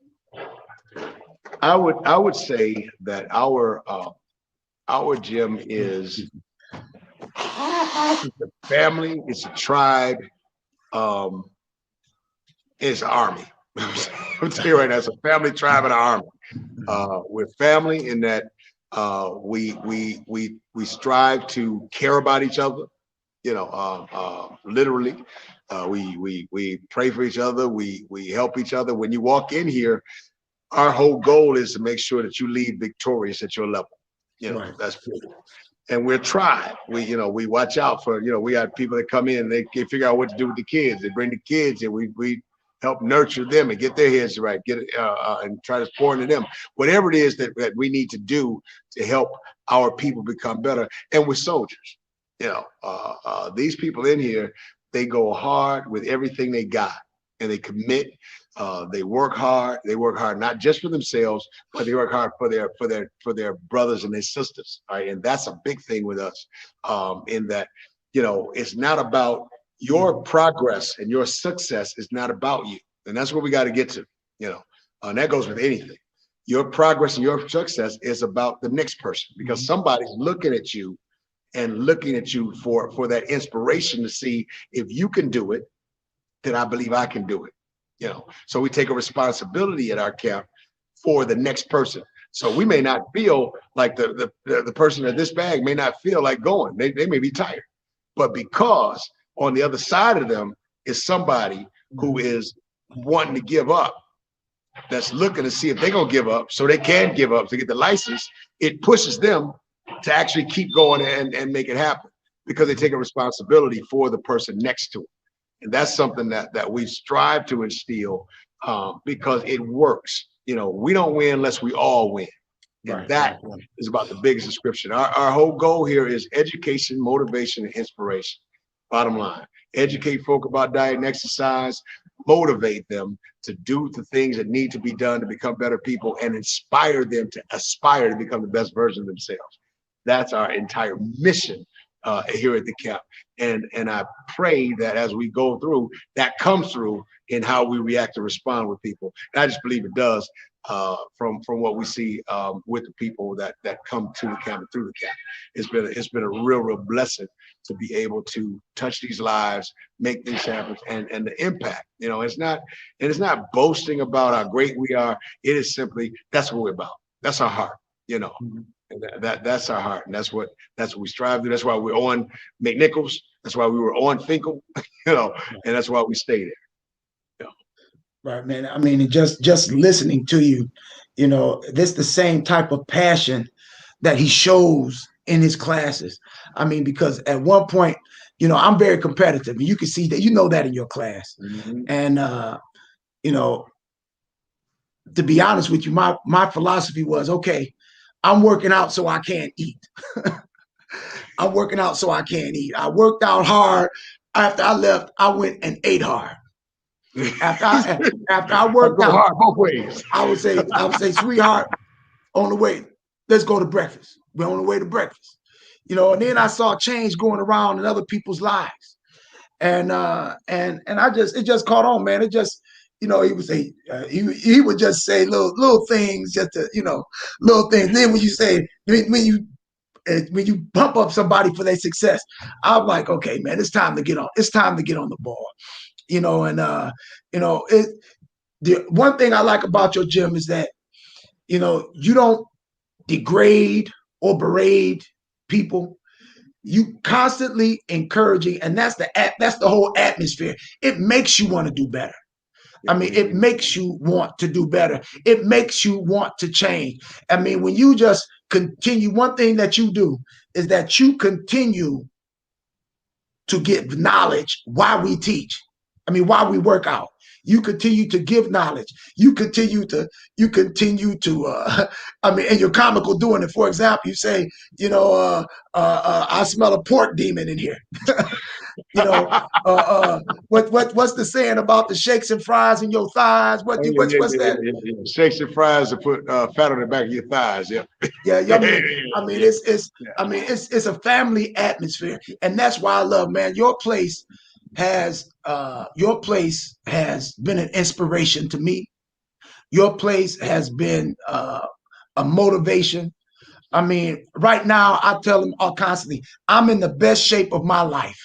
I would say that our gym is it's a family, it's a tribe, it's an army. I'm telling you right now, it's a family, tribe, and an army. We're family in that we strive to care about each other. Literally, we pray for each other. We help each other. When you walk in here, our whole goal is to make sure that you leave victorious at your level. Right. That's beautiful. And we're tribe. We watch out for, we got people that come in and they can't figure out what to do with the kids. They bring the kids and we help nurture them and get their heads right, and try to pour into them. Whatever it is that we need to do to help our people become better. And we're soldiers. These people in here, they go hard with everything they got and they commit. They work hard. They work hard not just for themselves, but they work hard for their brothers and their sisters. Right, and that's a big thing with us. In that, it's not about your progress and your success. Is not about you, and that's what we got to get to. And that goes with anything. Your progress and your success is about the next person, because somebody's looking at you and looking at you for that inspiration to see if you can do it, then I believe I can do it. So we take a responsibility at our camp for the next person. So we may not feel like the person at this bag may not feel like going. They may be tired, but because on the other side of them is somebody who is wanting to give up, that's looking to see if they're gonna give up so they can give up to get the license, it pushes them to actually keep going and make it happen, because they take a responsibility for the person next to them. And that's something that we strive to instill, because it works. We don't win unless we all win. And right, that is about the biggest description. Our whole goal here is education, motivation, and inspiration. Bottom line, educate folk about diet and exercise, motivate them to do the things that need to be done to become better people, and inspire them to aspire to become the best version of themselves. That's our entire mission here at the camp. And I pray that as we go through, that comes through in how we react and respond with people. And I just believe it does, from what we see with the people that come to the camp and through the camp. It's been a real blessing to be able to touch these lives, make things happen, and the impact. It's not boasting about how great we are. It is simply, that's what we're about. that's our heart, you know. And that's our heart, and that's what we strive to. That's why we're on McNichols. That's why we were on Finkel, you know, and that's why we stay there. You know? Right, man. I mean, just listening to you, you know, this the same type of passion that he shows in his classes. I mean, because at one point, you know, I'm very competitive, and you can see that, you know, that in your class. And you know, to be honest with you, my philosophy was, okay, I'm working out so I can't eat. I'm working out so I can't eat. I worked out hard. After I left, I went and ate hard. After I I worked go out, hard both ways. I would say, sweetheart, on the way, let's go to breakfast. We're on the way to breakfast. You know, and then I saw change going around in other people's lives. And I just, it just caught on, man. It just, you know, he would say, he would just say little things, just to, you know, little things. Then when you say, when you pump up somebody for their success, I'm like, okay, man, it's time to get on. It's time to get on the ball, you know. And you know, the one thing I like about your gym is that, you know, you don't degrade or berate people. You constantly encouraging, and that's the whole atmosphere. It makes you want to do better. I mean, it makes you want to do better. It makes you want to change. I mean, when you just continue, one thing that you do is that you continue to give knowledge while we teach. I mean, while we work out. You continue to give knowledge. You continue to I mean, and you're comical doing it. For example, you say, you know, I smell a pork demon in here. You know, what's the saying about the shakes and fries in your thighs? Oh, What's that? Shakes and fries to put fat on the back of your thighs. Yeah. Yeah, I mean, it's a family atmosphere, and that's why I love, man. Your place has been an inspiration to me. Your place has been a motivation. I mean, right now I tell them all constantly, I'm in the best shape of my life.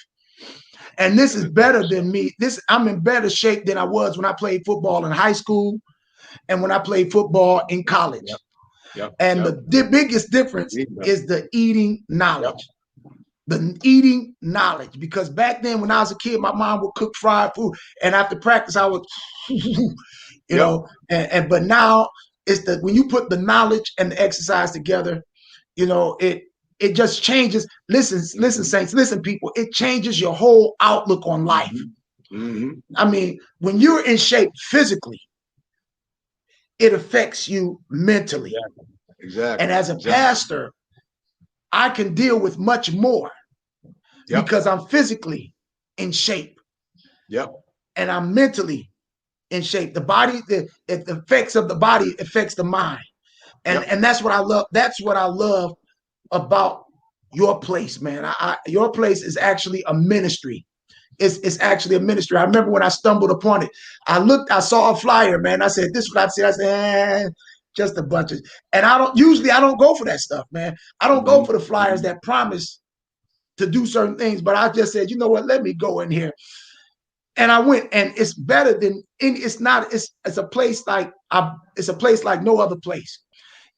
And this is better than me. I'm in better shape than I was when I played football in high school and when I played football in college. And the biggest difference is the eating knowledge. The eating knowledge. Because back then when I was a kid, my mom would cook fried food. And after practice, I would, you know, but now it's when you put the knowledge and the exercise together, you know, it just changes. Listen, saints, listen, people, it changes your whole outlook on life. I mean, when you're in shape physically, it affects you mentally. Exactly. And as a pastor, I can deal with much more because I'm physically in shape. And I'm mentally in shape. The body, the effects of the body affects the mind. And that's what I love. That's what I love about your place, man. Your place is actually a ministry. It's actually a ministry. I remember when I stumbled upon it, I saw a flyer, man. I said, this is what I said, just a bunch of, and I don't go for that stuff, man. I don't go for the flyers that promise to do certain things, but I just said, you know what, let me go in here. And I went, and it's better than it's not, it's a place like it's a place like no other place.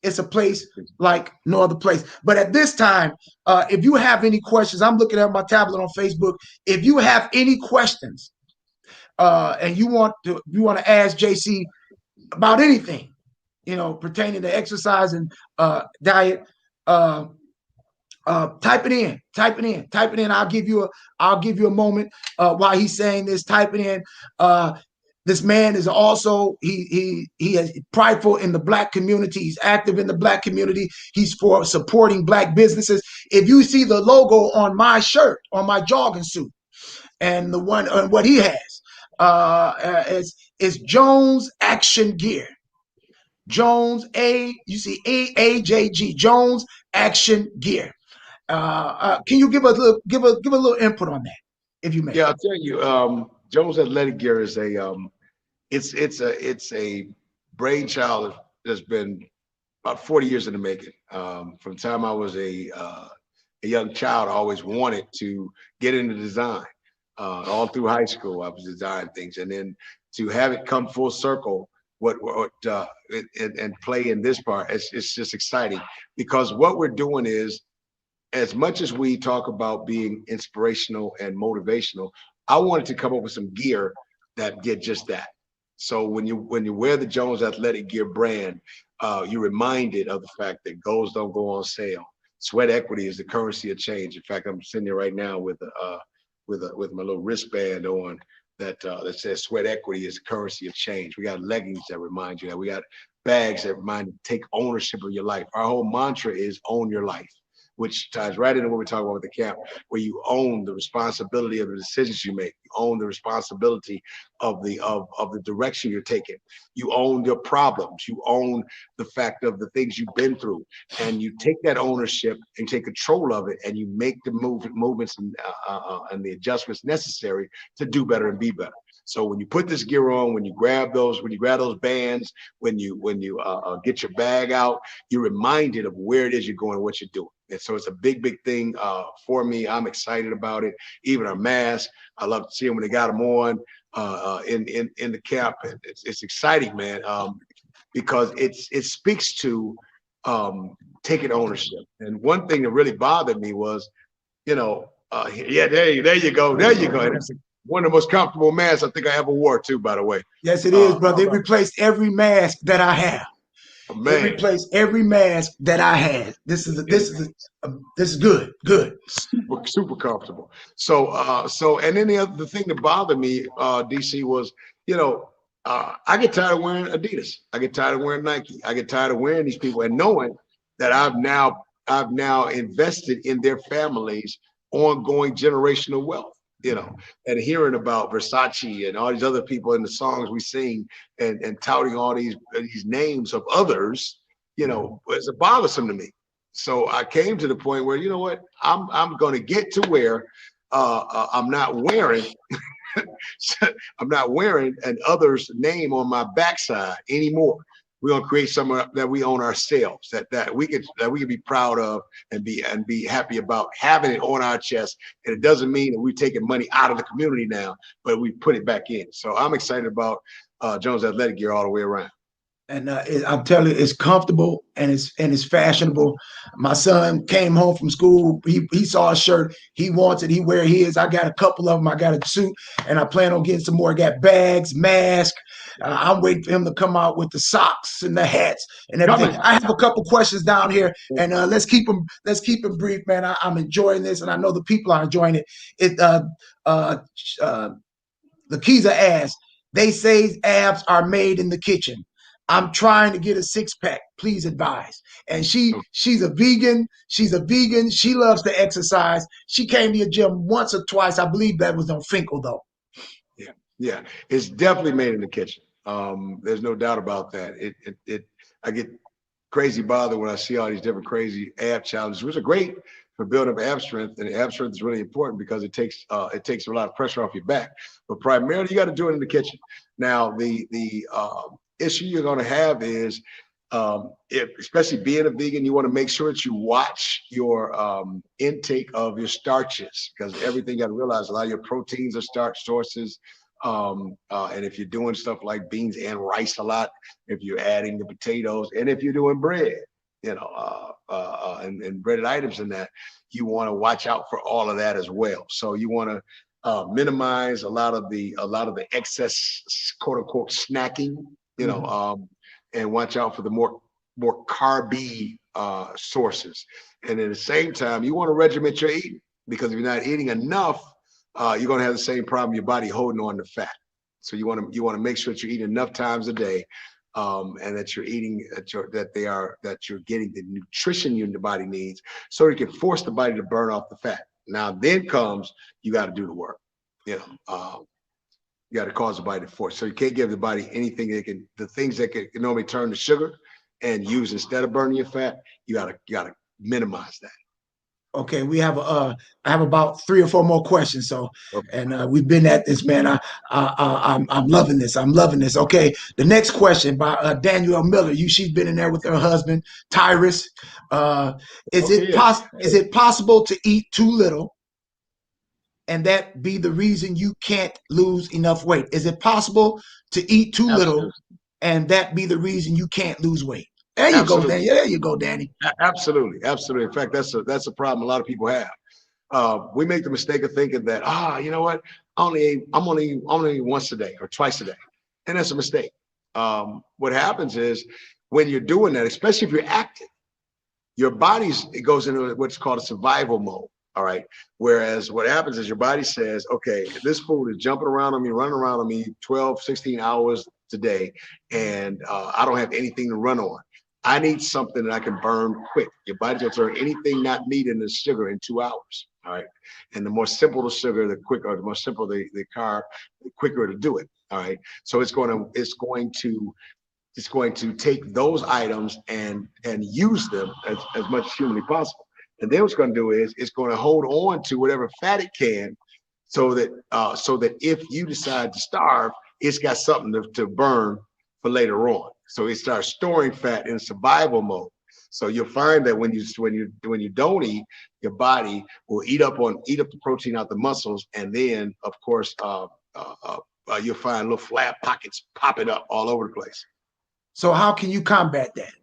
It's a place like no other place. But at this time, if you have any questions, I'm looking at my tablet on Facebook. If you have any questions and you want to ask JC about anything, you know, pertaining to exercise and diet, type it in. I'll give you a moment while he's saying this. Type it in. This man is also he is prideful in the Black community. He's active in the Black community. He's for supporting Black businesses. If you see the logo on my shirt, on my jogging suit, and the one on what he has is Jones Action Gear. Jones you see AJG Jones Action Gear. Can you give a little input on that, if you may? Yeah, I'll tell you. Jones Athletic Gear is it's a brainchild that's been about 40 years in the making. From the time I was a young child, I always wanted to get into design. All through high school, I was designing things, and then to have it come full circle and play in this part. It's just exciting because what we're doing is, as much as we talk about being inspirational and motivational, I wanted to come up with some gear that did just that. So when you wear the Jones Athletic Gear brand, you're reminded of the fact that goals don't go on sale. Sweat equity is the currency of change. In fact, I'm sitting here right now with my little wristband on that says sweat equity is the currency of change. We got leggings that remind you that. We got bags that remind you to take ownership of your life. Our whole mantra is own your life, which ties right into what we're talking about with the camp, where you own the responsibility of the decisions you make. You own the responsibility of the direction you're taking. You own your problems. You own the fact of the things you've been through, and you take that ownership and take control of it, and you make the movements and the adjustments necessary to do better and be better. So when you put this gear on, when you grab those bands, when you get your bag out, you're reminded of where it is you're going, what you're doing. And so it's a big thing for me. I'm excited about it. Even our masks, I love to see them when they got them on in the camp. It's exciting, man, because it speaks to taking ownership. And one thing that really bothered me was, yeah, there you go. And that's one of the most comfortable masks I think I ever wore too, by the way. Yes, it is, brother. It replaced every mask that I have. Man. It replaced every mask that I had. This is good. Super comfortable. So and then the thing that bothered me, DC, was, I get tired of wearing Adidas. I get tired of wearing Nike. I get tired of wearing these people and knowing that I've now invested in their families' ongoing generational wealth. And hearing about Versace and all these other people in the songs we sing and touting all these names of others, it's bothersome to me. So I came to the point where, you know what, I'm going to get to where I'm not wearing an other's name on my backside anymore. We're gonna create something that we own ourselves, that we can be proud of and be happy about having it on our chest. And it doesn't mean that we're taking money out of the community now, but we put it back in. So I'm excited about Jones Athletic Gear all the way around. And I'm telling you, it's comfortable and it's fashionable. My son came home from school. He saw a shirt. He wants it. He wear his. I got a couple of them. I got a suit, and I plan on getting some more. I got bags, mask. I'm waiting for him to come out with the socks and the hats and everything. I have a couple questions down here, and let's keep them brief, man. I'm enjoying this, and I know the people are enjoying it. Lakeisha asked, they say abs are made in the kitchen. I'm trying to get a six-pack. Please advise. And she's a vegan. She's a vegan. She loves to exercise. She came to your gym once or twice. I believe that was on Finkel, though. Yeah. It's definitely made in the kitchen. There's no doubt about that. I get crazy bothered when I see all these different crazy ab challenges, which are great for building up ab strength. And ab strength is really important because it takes a lot of pressure off your back. But primarily, you got to do it in the kitchen. Now, the issue you're going to have is, especially being a vegan, you want to make sure that you watch your intake of your starches, because everything, you got to realize a lot of your proteins are starch sources. And if you're doing stuff like beans and rice a lot, if you're adding the potatoes, and if you're doing bread, and breaded items in that, you want to watch out for all of that as well. So you want to minimize a lot of the excess, quote unquote, snacking, and watch out for the more carby sources. And at the same time, you want to regiment your eating, because if you're not eating enough, you're going to have the same problem, your body holding on to fat. So you want to make sure that you're eating enough times a day, and that you're eating that you're getting the nutrition your body needs, so you can force the body to burn off the fat. Now then comes, you got to do the work. You got to cause the body to force. So you can't give the body anything the things that can normally turn to sugar and use instead of burning your fat. You gotta minimize that. Okay, I have about 3 or 4 more questions. So, okay. And we've been at this, man. I'm loving this. I'm loving this. Okay, the next question by Danielle Miller. She's been in there with her husband Tyrus. Is it possible to eat too little, and that be the reason you can't lose enough weight? Is it possible to eat too little and that be the reason you can't lose weight. There you go, Absolutely. Danny. There you go, Danny. Absolutely. Absolutely. In fact, that's a problem a lot of people have. We make the mistake of thinking that, you know what, I'm only once a day or twice a day. And that's a mistake. What happens is when you're doing that, especially if you're active, your it goes into what's called a survival mode. All right. Whereas what happens is your body says, okay, this food is jumping around on me, running around on me 12, 16 hours today, and I don't have anything to run on. I need something that I can burn quick. Your body's gonna turn anything not needed in sugar in 2 hours. All right. And the more simple the sugar, the quicker, or the more simple the carb, the quicker to do it. All right. So it's going to take those items and use them as much as humanly possible. And then what's going to do is it's going to hold on to whatever fat it can, so that if you decide to starve, it's got something to burn for later on. So it starts storing fat in survival mode. So you'll find that when you don't eat, your body will eat up the protein out the muscles, and then of course you'll find little flat pockets popping up all over the place. So how can you combat that?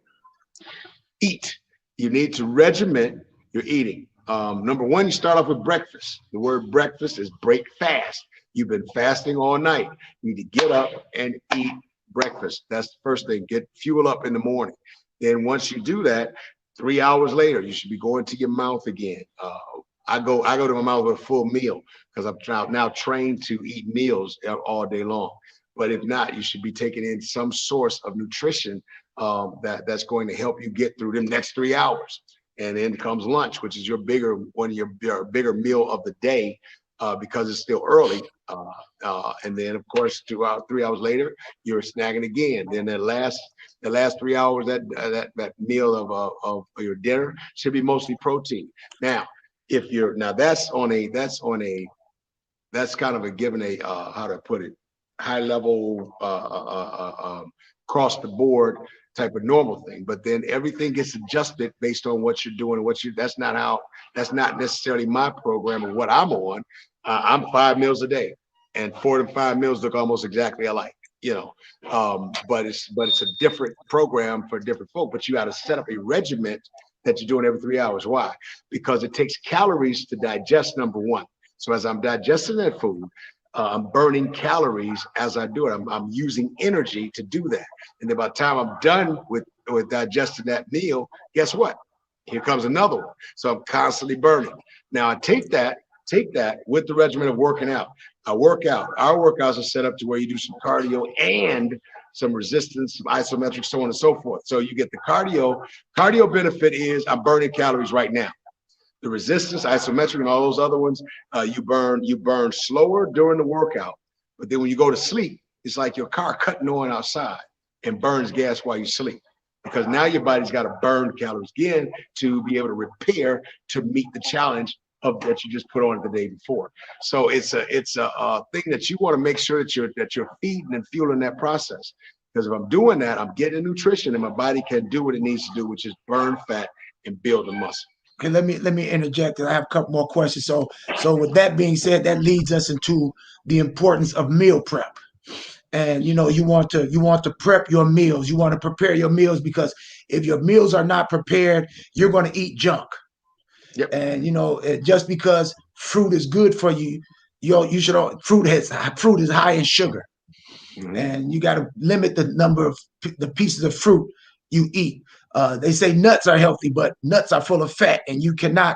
Eat. You need to regiment your eating. Number one, you start off with breakfast. The word breakfast is break fast. You've been fasting all night. You need to get up and eat breakfast. That's the first thing. Get fuel up in the morning. Then once you do that, 3 hours later, you should be going to your mouth again. I go to my mouth with a full meal because I'm now trained to eat meals all day long. But if not, you should be taking in some source of nutrition that's going to help you get through them next 3 hours. And then comes lunch, which is one of your bigger meal of the day, because it's still early. And then of course 3 hours later, you're snagging again. Then the last 3 hours, that meal of your dinner should be mostly protein. Now, that's kind of a given how to put it, high level across the board type of normal thing. But then everything gets adjusted based on what you're doing and that's not necessarily my program or what I'm on. I'm 5 meals a day, and 4 to 5 meals look almost exactly alike, but it's a different program for different folk. But you got to set up a regiment that you're doing every 3 hours. Why? Because it takes calories to digest, number one. So as I'm digesting that food, I'm burning calories as I do it. I'm using energy to do that. And then by the time I'm done with digesting that meal, guess what? Here comes another one. So I'm constantly burning. Now I take that with the regimen of working out. I work out. Our workouts are set up to where you do some cardio and some resistance, some isometric, so on and so forth. So you get the cardio. Cardio benefit is I'm burning calories right now. The resistance, isometric, and all those other ones, you burn slower during the workout. But then when you go to sleep, it's like your car cutting on outside and burns gas while you sleep. Because now your body's got to burn calories again to be able to repair, to meet the challenge of that you just put on the day before. So it's a thing that you want to make sure that you're feeding and fueling that process. Because if I'm doing that, I'm getting nutrition and my body can do what it needs to do, which is burn fat and build the muscle. Okay, let me interject. I have a couple more questions. So with that being said, that leads us into the importance of meal prep. And you want to prep your meals. You want to prepare your meals, because if your meals are not prepared, you're going to eat junk. Yep. And just because fruit is good for you, you should fruit is high in sugar. Mm-hmm. And you got to limit the number of the pieces of fruit you eat. They say nuts are healthy, but nuts are full of fat, and you cannot.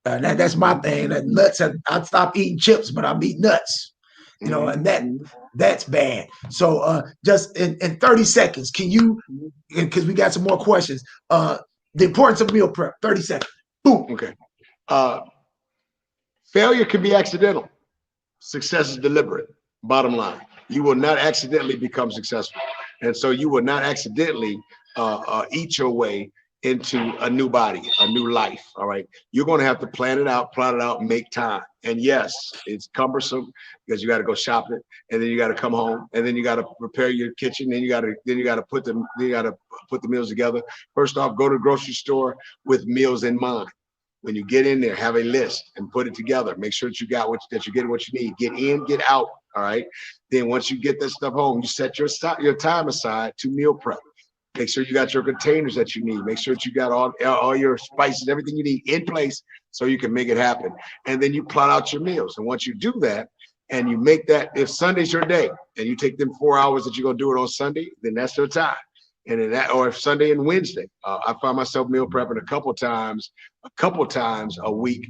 That's my thing. That nuts. I'd stop eating chips, but I'll eat nuts. And that's bad. So just in 30 seconds, can you? Because we got some more questions. The importance of meal prep. 30 seconds. Boom. Okay. Failure can be accidental. Success is deliberate. Bottom line, you will not accidentally become successful, and so you will not accidentally eat your way into a new body, a new life. All right, you're going to have to plan it out, plot it out, make time. And yes, it's cumbersome because you got to go shopping, and then you got to come home, and then you got to prepare your kitchen, then you got to put the meals together. First off, go to the grocery store with meals in mind. When you get in there, have a list and put it together. Make sure that you're getting what you need. Get in, get out All right. Then once you get that stuff home, you set your time aside to meal prep. Make sure you got your containers that you need. Make sure that you got all your spices, everything you need in place so you can make it happen. And then you plot out your meals. And once you do that, and you make that, if Sunday's your day, and you take them 4 hours that you're gonna do it on Sunday, then that's their time. And then that, or if Sunday and Wednesday, I find myself meal prepping a couple times a week,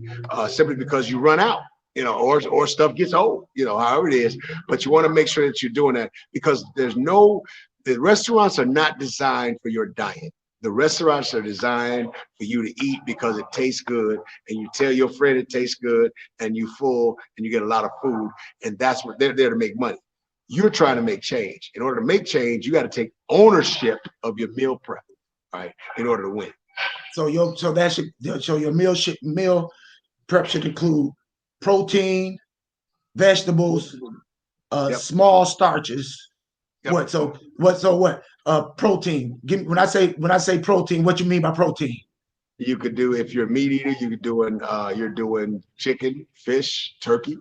simply because you run out, or stuff gets old, however it is. But you want to make sure that you're doing that, because the restaurants are not designed for your diet. The restaurants are designed for you to eat because it tastes good, and you tell your friend it tastes good, and you full, and you get a lot of food, and that's what they're there to make money. You're trying to make change. In order to make change, you got to take ownership of your meal prep, right? In order to win. So your meal prep should include protein, vegetables, Yep. small starches. Yep. What? Protein. When I say protein, what you mean by protein? You could do, if you're a meat eater, you're doing chicken, fish, turkey.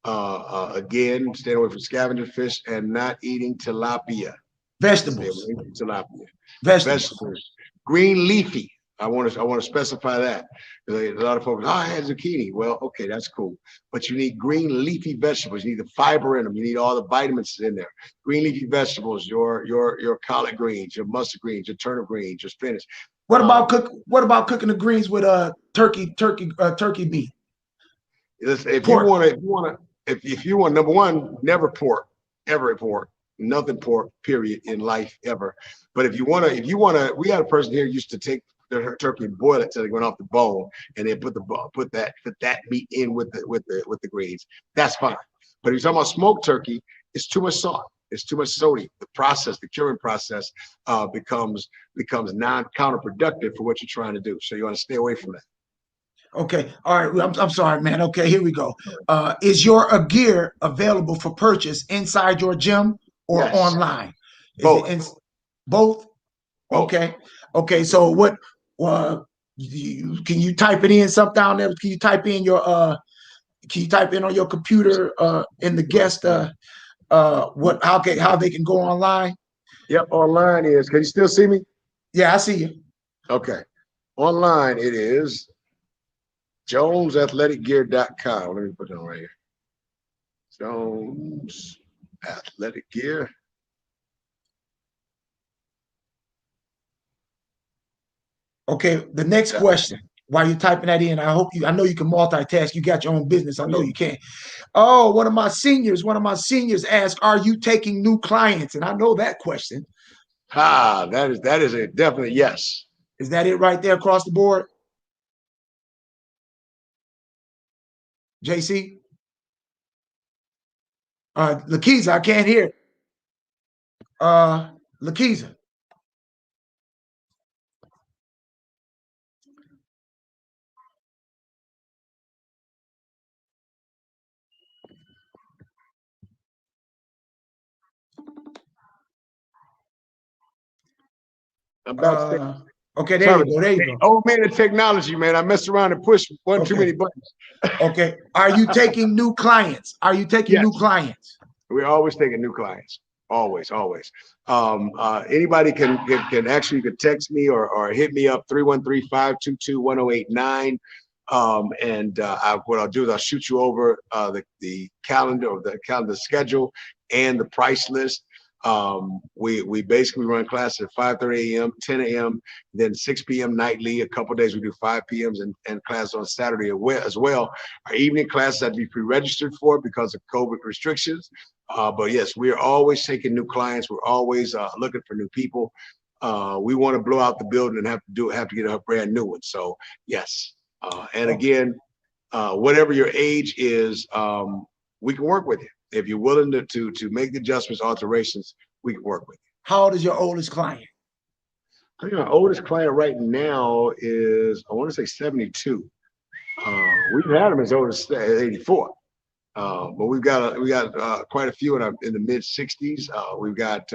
Again, staying away from scavenger fish and not eating tilapia. Stay Vegetables. away from tilapia. Vegetables. Vegetables. Green leafy. I want to specify that. A lot of folks, I had zucchini. Well, okay, that's cool. But you need green leafy vegetables. You need the fiber in them. You need all the vitamins in there. Green leafy vegetables, your collard greens, your mustard greens, your turnip greens, your spinach. What about cooking the greens with turkey meat? If you want, number one, never pork, ever pork, nothing pork, period, in life ever. But if you want to, we had a person here used to take the turkey and boil it till it went off the bone, and then put that meat in with the greens. That's fine. But if you're talking about smoked turkey, it's too much salt. It's too much sodium. The curing process becomes counterproductive for what you're trying to do. So you want to stay away from that. Okay. All right. I'm sorry, man. Okay, here we go. Is your gear available for purchase inside your gym or Yes. online? Both. Both? Okay. Okay. So what? Can you type it in something down there? Can you type in on your computer in the guest how they can go online? Yep. Online is. Can you still see me? Yeah, I see you. Okay. Online it is jonesathleticgear.com. Let me put that right here. Jones Athletic Gear. Okay, the next question. While you're typing that in, I know you can multitask. You got your own business. I know you can. Oh, one of my seniors asked, "Are you taking new clients?" And I know that question. That is a definite yes. Is that it right there across the board? JC? Lakeisha, I can't hear. Lakeisha. I'm about to say, okay, there you go. There you go. Old man of technology, man. I messed around and pushed too many buttons. Okay. Are you taking new clients? New clients? We're always taking new clients. Always. Anybody can actually, you could text me or hit me up 313-522-1089. What I'll do is I'll shoot you over the calendar, or the calendar schedule, and the price list. We basically run classes at 5:30 a.m., 10 a.m., then 6 p.m. nightly. A couple of days we do 5 p.m.s and class on Saturday as well. Our evening classes have to be pre-registered for because of COVID restrictions. But yes, we are always taking new clients. We're always looking for new people. We want to blow out the building and have to get a brand new one. So yes, again, whatever your age is, we can work with you. If you're willing to make the adjustments, alterations, we can work with you. How old is your oldest client? I think our oldest client right now is, I want to say 72. We've had them as old as 84. But we got quite a few in the mid 60s. We've got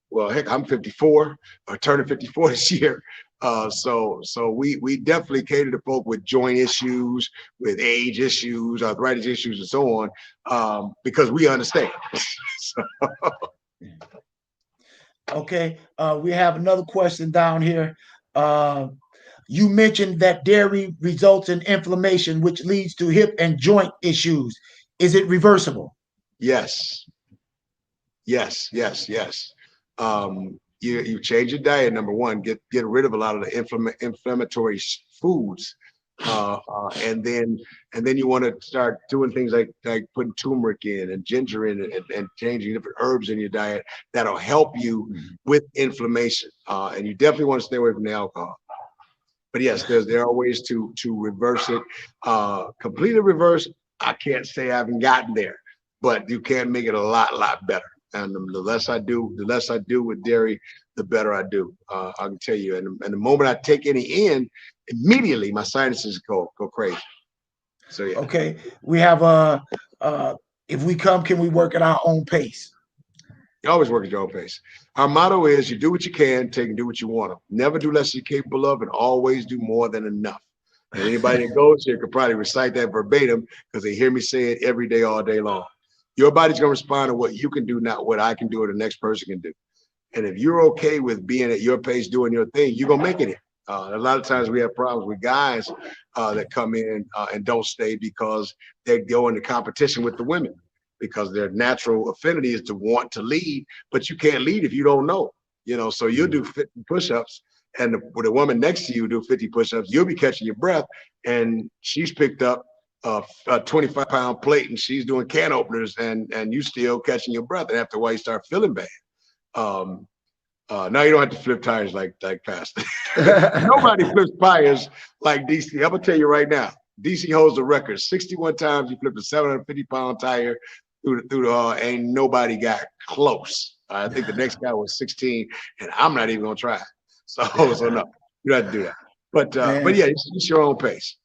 well, heck, I'm 54, turning 54 this year. So we definitely cater to folk with joint issues, with age issues, arthritis issues, and so on, because we understand. So, Okay, we have another question down here. You mentioned that dairy results in inflammation, which leads to hip and joint issues. Is it reversible? yes, yes. You change your diet. Number one, get rid of a lot of the inflammatory foods, and then you want to start doing things like putting turmeric in and ginger in and changing different herbs in your diet that'll help you with inflammation. And you definitely want to stay away from the alcohol. But yes, there are ways to reverse it. Completely reverse, I can't say I haven't gotten there, but you can make it a lot better. And the less I do with dairy, the better I do. I can tell you. And the moment I take any in, immediately my sinuses go crazy. So yeah. Okay, we have if we come, can we work at our own pace? You always work at your own pace. Our motto is you do what you can, take and do what you want to. Never do less than you're capable of, and always do more than enough. And anybody that goes here could probably recite that verbatim because they hear me say it every day, all day long. Your body's going to respond to what you can do, not what I can do or the next person can do. And if you're okay with being at your pace, doing your thing, you're going to make it here. A lot of times we have problems with guys that come in and don't stay because they go into competition with the women, because their natural affinity is to want to lead, but you can't lead if you don't know, so you'll do 50 push-ups and with a woman next to you do 50 push-ups, you'll be catching your breath, and she's picked up a 25-pound plate and she's doing can openers, and you still catching your breath, and after a while you start feeling bad. Now you don't have to flip tires like Pastor. Nobody flips tires like DC. I'm gonna tell you right now, DC holds the record. 61 times he flipped a 750-pound tire through the ain't nobody got close. I think the next guy was 16, and I'm not even gonna try. So no, you don't have to do that. But yeah, it's your own pace.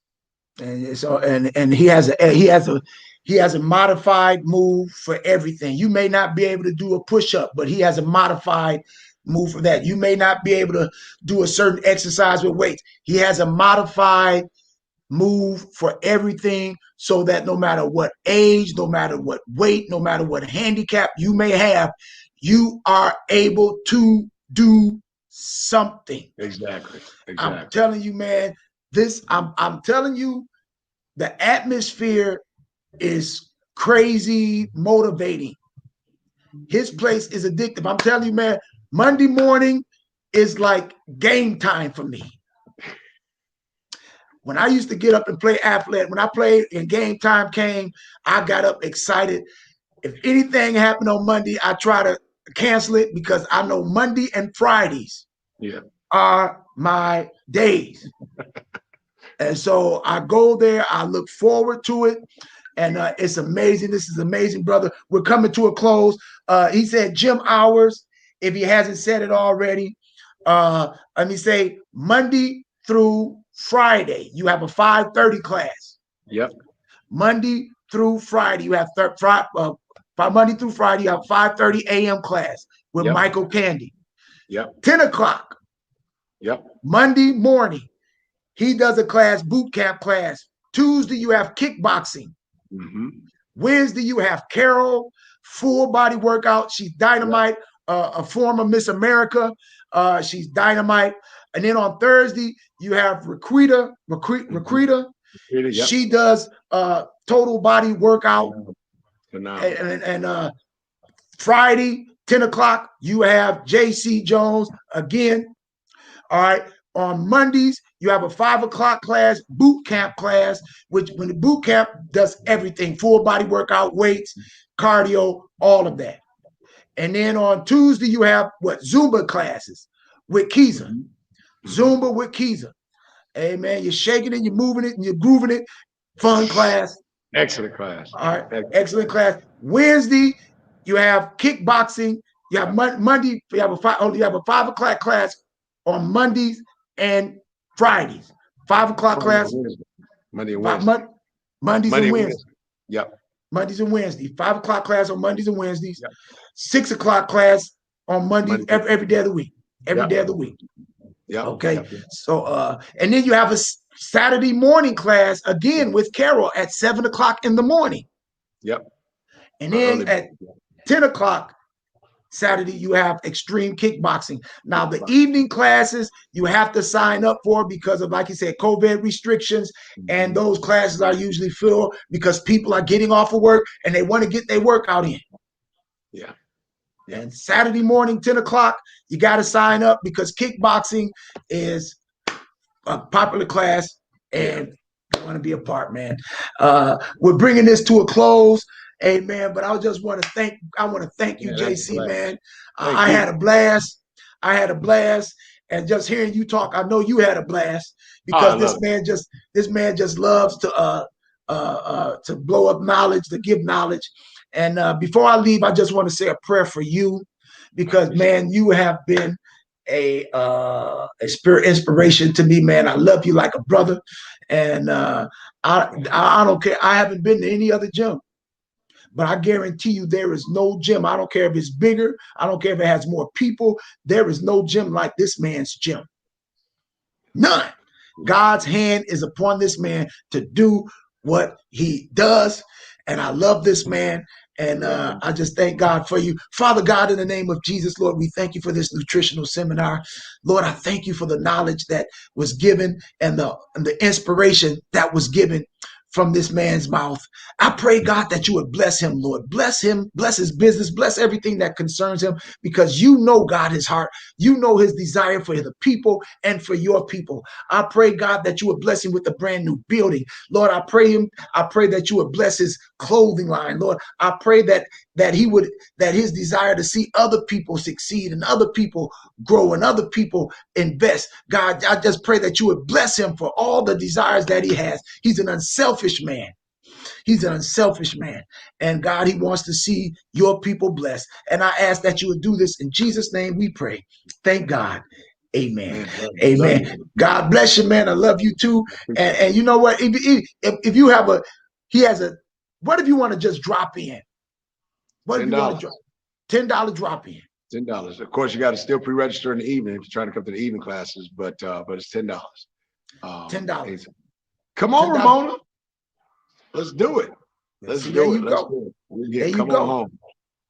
And so and he has a modified move for everything. You may not be able to do a push-up, but he has a modified move for that. You may not be able to do a certain exercise with weights. He has a modified move for everything, so that no matter what age, no matter what weight, no matter what handicap you may have, you are able to do something. Exactly. I'm telling you, man, I'm telling you, the atmosphere is crazy motivating. His place is addictive. I'm telling you, man, Monday morning is like game time for me. When I used to get up and play athlete, when I played and game time came, I got up excited. If anything happened on Monday, I try to cancel it because I know Monday and Fridays are my days. And so I go there, I look forward to it. And it's amazing. This is amazing, brother. We're coming to a close. He said gym hours, if he hasn't said it already. Let me say Monday through Friday, you have a 5:30 class. Yep. Monday through Friday, you have Monday through Friday, you have 5:30 a.m. class with Michael Candy. Yep. 10 o'clock. Yep. Monday morning, he does a class, boot camp class. Tuesday, you have kickboxing. Mm-hmm. Wednesday, you have Carol, full body workout. She's dynamite, a former Miss America. She's dynamite. And then on Thursday, you have Raquita. Yep. She does total body workout. And Friday, 10 o'clock, you have JC Jones again. All right. On Mondays, you have a 5 o'clock class, boot camp class, which when the boot camp does everything, full body workout, weights, cardio, all of that. And then on Tuesday, you have Zumba classes with Kiza. Mm-hmm. Zumba with Kiza. Hey, man, you're shaking it, you're moving it, and you're grooving it. Fun class. Excellent class. All right. Excellent class. Wednesday, you have kickboxing. You have Monday, you have a 5 o'clock class on Mondays and Fridays. 5 o'clock class. Monday and Wednesday. Mondays and Wednesdays. Yep. Mondays and Wednesdays. 5 o'clock class on Mondays and Wednesdays. Yep. 6 o'clock class on Mondays, every day of the week. Every day of the week. Yep. Okay. Yep. So and then you have a Saturday morning class again with Carol at 7 o'clock in the morning. Yep. And then Early. at 10 o'clock Saturday, you have extreme kickboxing. Now, the Kickboxing. evening classes you have to sign up for because of, like you said, COVID restrictions. And those classes are usually filled because people are getting off of work and they want to get their workout in. Yeah. And Saturday morning, 10 o'clock, you got to sign up because kickboxing is a popular class and I want to be a part, man. We're bringing this to a close. Amen. But I just want to thank you, JC, man. Thank I you. had a blast. I had a blast. And just hearing you talk, I know you had a blast because this man just loves to blow up knowledge, to give knowledge. And before I leave, I just want to say a prayer for you because, man, you have been a spirit inspiration to me, man. I love you like a brother, and I don't care. I haven't been to any other gym, but I guarantee you there is no gym. I don't care if it's bigger. I don't care if it has more people. There is no gym like this man's gym. None. God's hand is upon this man to do what he does, and I love this man. And I just thank God for you. Father God, in the name of Jesus, Lord, we thank you for this nutritional seminar. Lord, I thank you for the knowledge that was given and the inspiration that was given from this man's mouth. I pray, God, that you would bless him, Lord. Bless him, bless his business, bless everything that concerns him, because you know, God, his heart. You know his desire for the people and for your people. I pray, God, that you would bless him with a brand new building. Lord, I pray that you would bless his clothing line. Lord, I pray that his desire to see other people succeed and other people grow and other people invest. God, I just pray that you would bless him for all the desires that he has. He's an unselfish man. He's an unselfish man. And God, he wants to see your people blessed. And I ask that you would do this in Jesus' name we pray. Thank God. Amen. Amen. God bless you, man. I love you too. And you know what? If you have what if you want to just drop in? What if you want to drop? $10 drop in. $10. Of course, you got to still pre-register in the evening if you're trying to come to the evening classes, but it's $10. $10. Come on, $10. Ramona. Let's do it. Let's do it. Let's do it. There you come go. On home.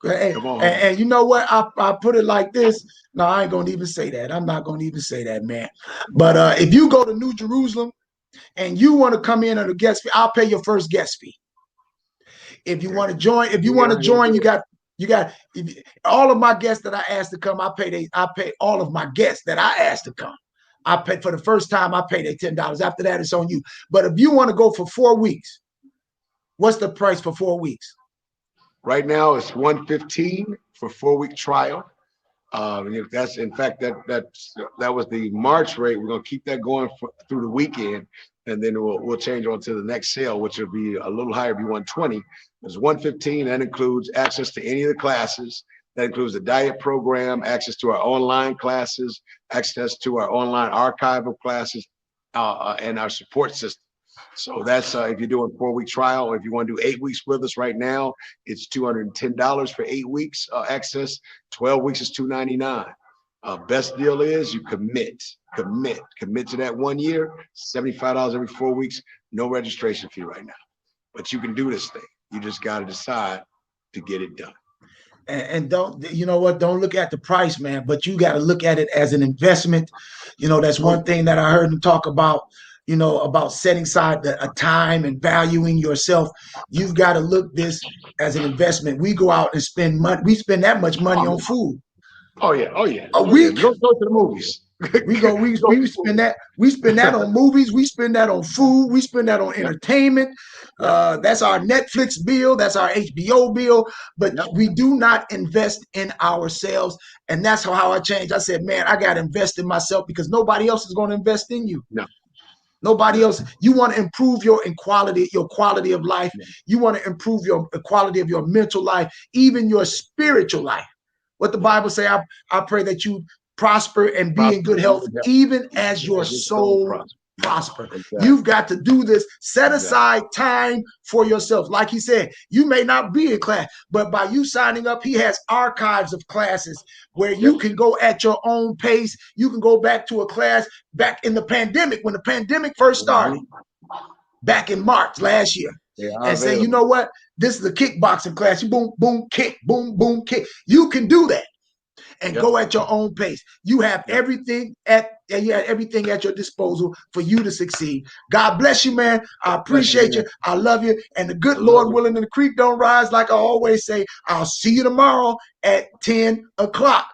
Hey, come on home. And you know what? I put it like this. No, I ain't gonna even say that. I'm not gonna even say that, man. But if you go to New Jerusalem and you want to come in on a guest fee, I'll pay your first guest fee. If you want to join, you got all of my guests that I asked to come. I pay all of my guests that I asked to come. I pay for the first time. I pay their $10. After that, it's on you. But if you want to go for 4 weeks, what's the price for 4 weeks? Right now, it's $115 for 4-week trial. That's in fact that was the March rate. We're gonna keep that going through the weekend, and then we'll change on to the next sale, which will be a little higher, be $120. It's $115. That includes access to any of the classes. That includes the diet program, access to our online classes, access to our online archive of classes, and our support system. So that's if you're doing 4-week trial, or if you want to do 8 weeks with us right now, it's $210 for 8 weeks access. 12 weeks is $299. Best deal is you commit to that 1 year, $75 every 4 weeks, no registration fee right now. But you can do this thing. You just got to decide to get it done. And don't, you know what, don't look at the price, man, but you got to look at it as an investment. That's one thing that I heard him talk about, about setting aside a time and valuing yourself. You've got to look this as an investment. We go out and spend money. We spend that much money on food. Oh yeah. A week. Go to the movies. We spend that on movies. We spend that on food. We spend that on entertainment. That's our Netflix bill. That's our HBO bill. But we do not invest in ourselves. And that's how I changed. I said, man, I got to invest in myself because nobody else is going to invest in you. No. Nobody else. You want to improve your quality of life. You want to improve your quality of your mental life, even your spiritual life. What the Bible say, I pray that you prosper and be in good health, even as your soul prosper. Exactly. You've got to do this. Set aside time for yourself. Like he said, you may not be in class, but by you signing up, he has archives of classes where you can go at your own pace. You can go back to a class back in the pandemic, when the pandemic first started, back in March last year, and say, you know what? This is a kickboxing class. You boom, boom, kick, boom, boom, kick. You can do that and go at your own pace. You have everything at your disposal for you to succeed. God bless you, man. I appreciate you. I love you. And the good Lord willing and the creek don't rise, like I always say, I'll see you tomorrow at 10 o'clock.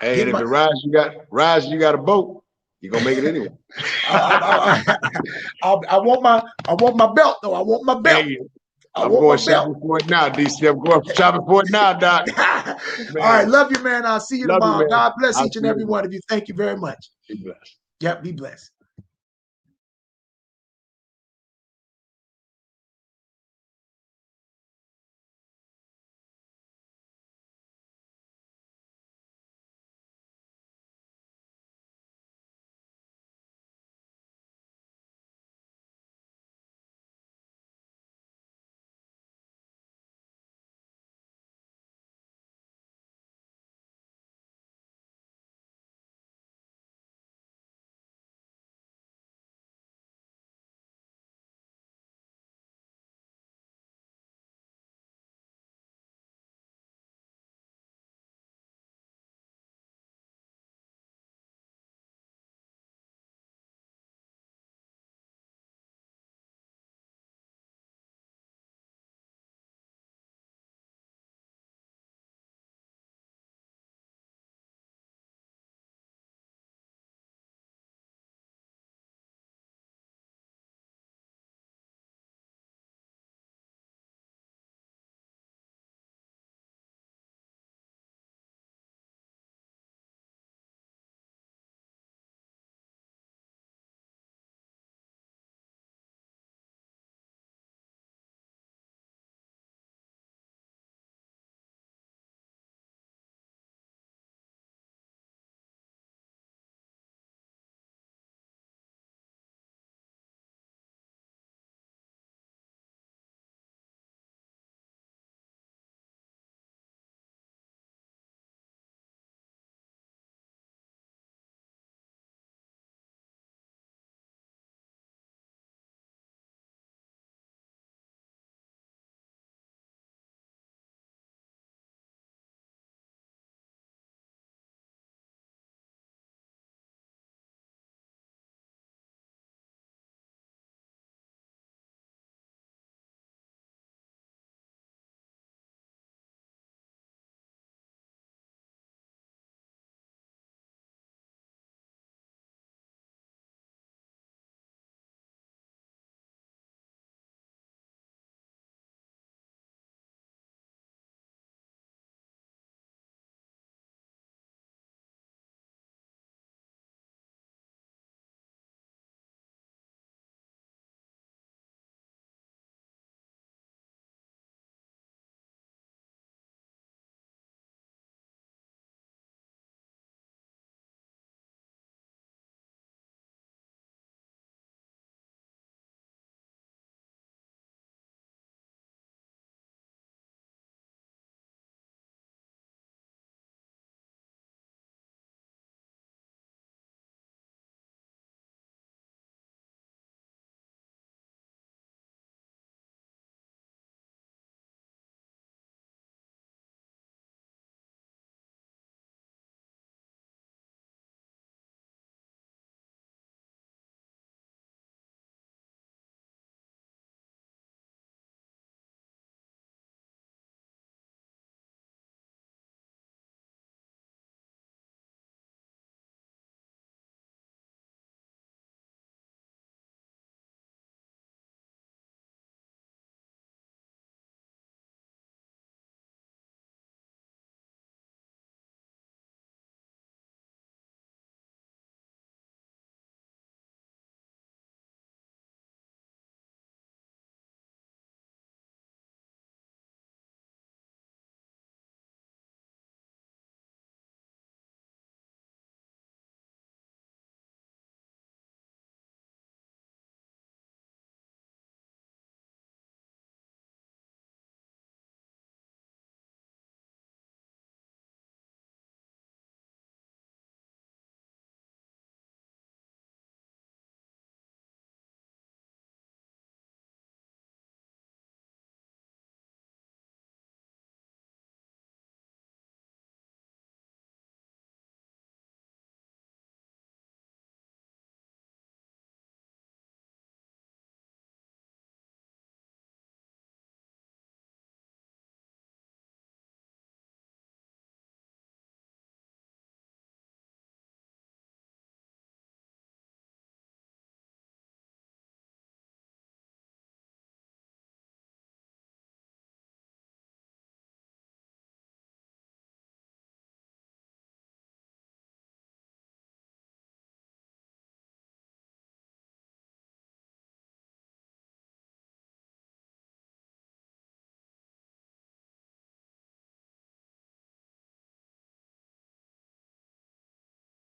Hey, and if it rises, you got a boat. You're gonna make it anyway. I want my belt though. I want my belt. Hey, I'm going shopping for it now, DC. I'm going shopping for it now, Doc. All right, love you, man. I'll see you tomorrow. God bless each and every one of you. Thank you very much. Be blessed. Yep, be blessed.